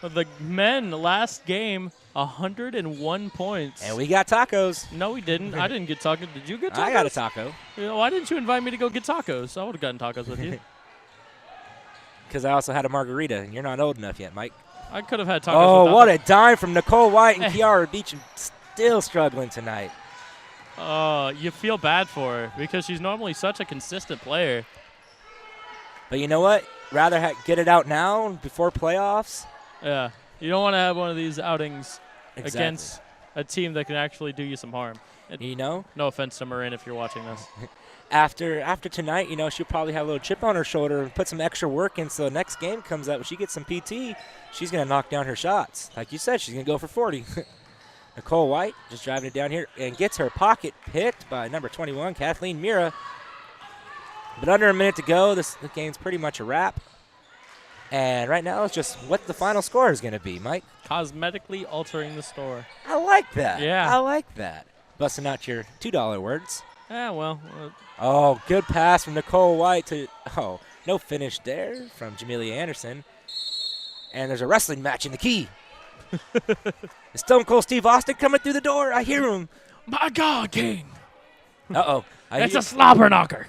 the men last game, 101 points. And we got tacos. No, we didn't. I didn't get tacos. Did you get tacos? I got a taco. You know, why didn't you invite me to go get tacos? I would have gotten tacos with you. Because I also had a margarita, and you're not old enough yet, Mike. I could have had tacos. Oh, what a dime from Nicole White and Kiara Beecham. Still struggling tonight. You feel bad for her because she's normally such a consistent player. But you know what? Rather get it out now before playoffs. Yeah. You don't want to have one of these outings Exactly. against a team that can actually do you some harm. You know? No offense to Marin if you're watching this. After tonight, you know, she'll probably have a little chip on her shoulder and put some extra work in so the next game comes out. When she gets some PT, she's going to knock down her shots. Like you said, she's going to go for 40. Nicole White just driving it down here and gets her pocket picked by number 21, Kathleen Mira. But under a minute to go, the game's pretty much a wrap. And right now it's just what the final score is going to be, Mike. Cosmetically altering the score. I like that. Yeah. I like that. Busting out your $2 words. Yeah, well. Oh, good pass from Nicole White to, no finish there from Jamelia Anderson. And there's a wrestling match in the key. Is Stone Cold Steve Austin coming through the door? I hear him. My God, King. Uh-oh. It's a slobber knocker.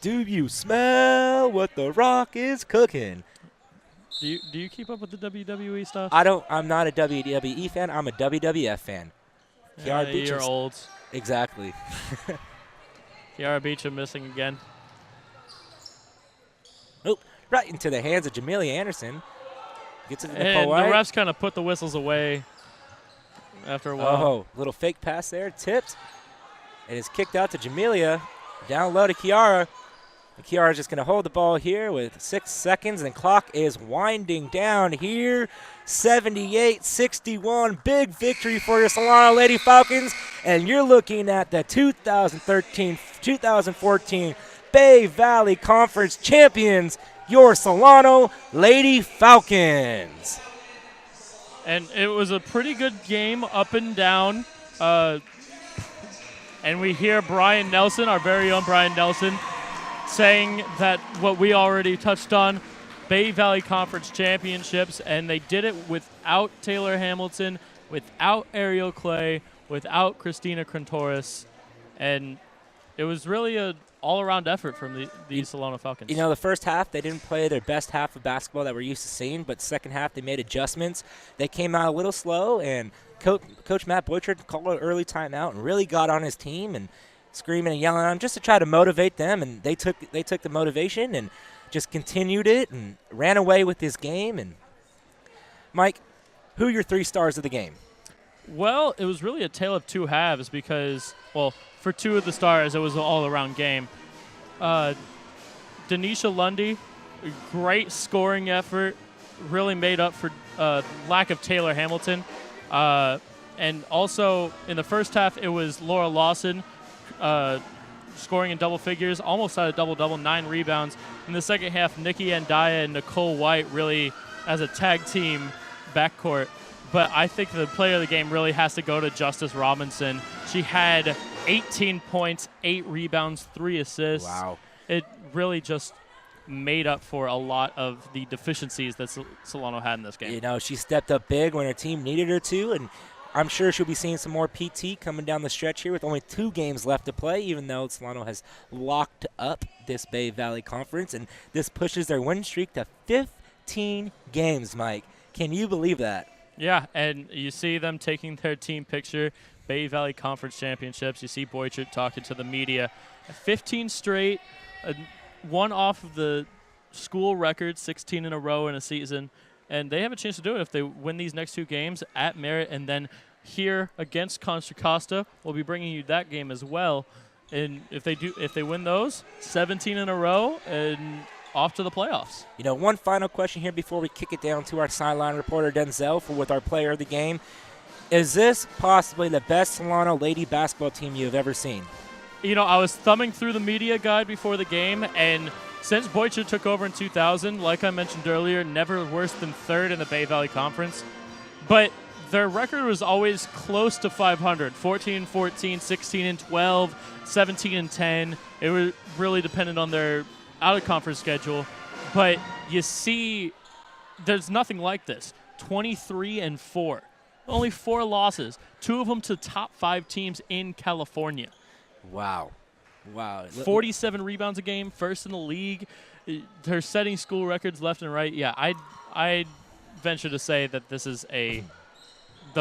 Do you smell what The Rock is cooking? Do you keep up with the WWE stuff? I'm not a WWE fan. I'm a WWF fan. Yeah, you're old. Exactly. Kiara Beecham missing again. Oh, right into the hands of Jamelia Anderson. Gets it to And Nicole White. the refs kind of put the whistles away after a while. Oh, little fake pass there. Tipped. And it's kicked out to Jamelia. Down low to Kiara. And Kiara's just going to hold the ball here with 6 seconds. And the clock is winding down here. 78-61. Big victory for your Solano Lady Falcons. And you're looking at the 2013-2014 Bay Valley Conference champions, your Solano Lady Falcons. And it was a pretty good game up and down. And we hear Brian Nelson, our very own Brian Nelson, saying that what we already touched on, Bay Valley Conference championships, and they did it without Taylor Hamilton, without Ariel Clay, without Christina Crontoris. And it was really a all-around effort from the Solano Falcons. You know, the first half, they didn't play their best half of basketball that we're used to seeing, but second half, they made adjustments. They came out a little slow, and Coach Matt Boychert called an early timeout and really got on his team and screaming and yelling at them just to try to motivate them, and they took the motivation and just continued it and ran away with this game. And Mike, who are your 3 stars of the game? Well, it was really a tale of two halves because, well, for 2 of the stars, it was an all-around game. Denisha Lundy, great scoring effort, really made up for lack of Taylor Hamilton. And also, in the first half, it was Laura Lawson scoring in double figures, almost had a double-double, 9 rebounds. In the second half, Nikki Andaya and Nicole White really, as a tag team backcourt. But I think the player of the game really has to go to Justice Robinson. She had 18 points, 8 rebounds, 3 assists. Wow. It really just made up for a lot of the deficiencies that Solano had in this game. You know, she stepped up big when her team needed her to, and I'm sure she'll be seeing some more PT coming down the stretch here with only 2 games left to play, even though Solano has locked up this Bay Valley Conference, and this pushes their win streak to 15 games, Mike. Can you believe that? Yeah, and you see them taking their team picture, Bay Valley Conference Championships. You see Boychert talking to the media. 15 straight, one off of the school record, 16 in a row in a season. And they have a chance to do it if they win these next 2 games at Merritt, and then here against Contra Costa. We'll be bringing you that game as well. And if they win those, 17 in a row and off to the playoffs. You know, one final question here before we kick it down to our sideline reporter Denzel with our player of the game. Is this possibly the best Solano lady basketball team you have ever seen? You know, I was thumbing through the media guide before the game, and since Boychert took over in 2000, like I mentioned earlier, never worse than 3rd in the Bay Valley Conference. But their record was always close to 500, 14-14, 16-12, 17-10. It was really dependent on their out-of-conference schedule. But you see, there's nothing like this. 23-4. Only 4 losses, 2 of them to top 5 teams in California. Wow. 47 rebounds a game, 1st in the league. They're setting school records left and right. Yeah, I'd venture to say that this is the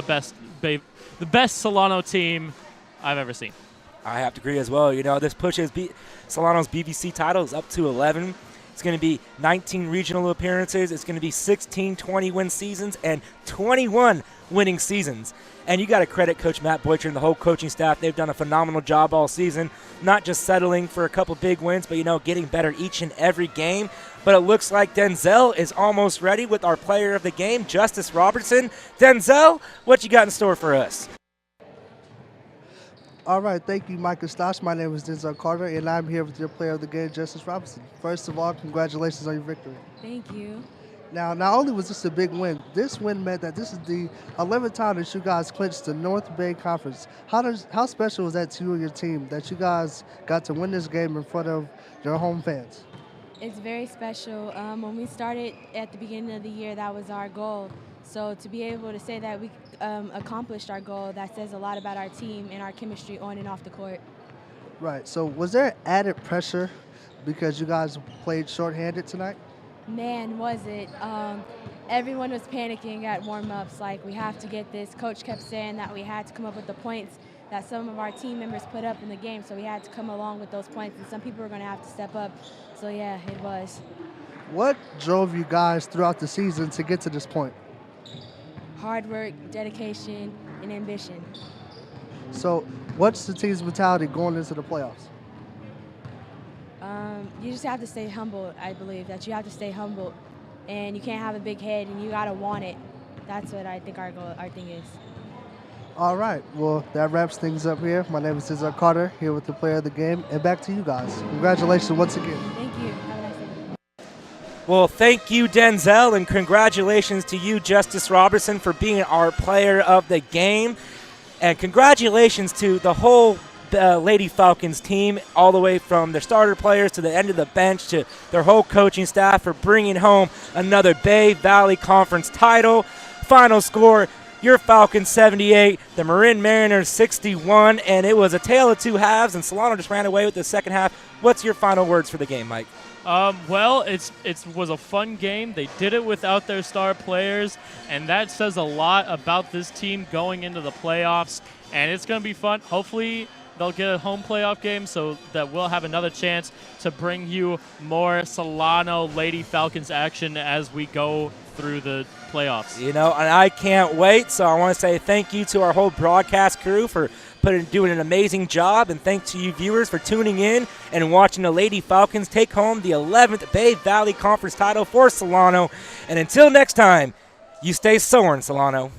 best Solano team I've ever seen. I have to agree as well. You know, this pushes Solano's BBC titles up to 11. It's going to be 19 regional appearances. It's going to be 16 20-win seasons and 21 winning seasons. And you got to credit Coach Matt Boychert and the whole coaching staff. They've done a phenomenal job all season, not just settling for a couple big wins, but, you know, getting better each and every game. But it looks like Denzel is almost ready with our player of the game, Justice Robertson. Denzel, what you got in store for us? All right, thank you, Mike and Stosh. My name is Denzel Carter, and I'm here with your player of the game, Justice Robinson. First of all, congratulations on your victory. Thank you. Now, not only was this a big win, this win meant that this is the 11th time that you guys clinched the North Bay Conference. How special was that to you and your team that you guys got to win this game in front of your home fans? It's very special. When we started at the beginning of the year, that was our goal. So to be able to say that we accomplished our goal, that says a lot about our team and our chemistry on and off the court. Right. So was there added pressure because you guys played shorthanded tonight? Man, was it. Everyone was panicking at warm-ups, like, we have to get this. Coach kept saying that we had to come up with the points that some of our team members put up in the game, so we had to come along with those points, and some people were going to have to step up. So, yeah, it was. What drove you guys throughout the season to get to this point? Hard work, dedication, and ambition. So what's the team's mentality going into the playoffs? You just have to stay humble, I believe, that you have to stay humble, and you can't have a big head, and you got to want it. That's what I think our thing is. All right. Well, that wraps things up here. My name is Denzel Carter, here with the player of the game, and back to you guys. Congratulations once again. Thank you. Have a nice day. Well, thank you, Denzel, and congratulations to you, Justice Robertson, for being our player of the game. And congratulations to the whole Lady Falcons team, all the way from their starter players to the end of the bench to their whole coaching staff for bringing home another Bay Valley Conference title. Final score, your Falcons 78, the Marin Mariners 61, and it was a tale of 2 halves, and Solano just ran away with the second half. What's your final words for the game, Mike? Well, it was a fun game. They did it without their star players, and that says a lot about this team going into the playoffs, and it's going to be fun. Hopefully they'll get a home playoff game so that we'll have another chance to bring you more Solano Lady Falcons action as we go through the playoffs. You know, and I can't wait, so I want to say thank you to our whole broadcast crew for doing an amazing job, and thanks to you viewers for tuning in and watching the Lady Falcons take home the 11th Bay Valley Conference title for Solano. And until next time, you stay soaring, Solano.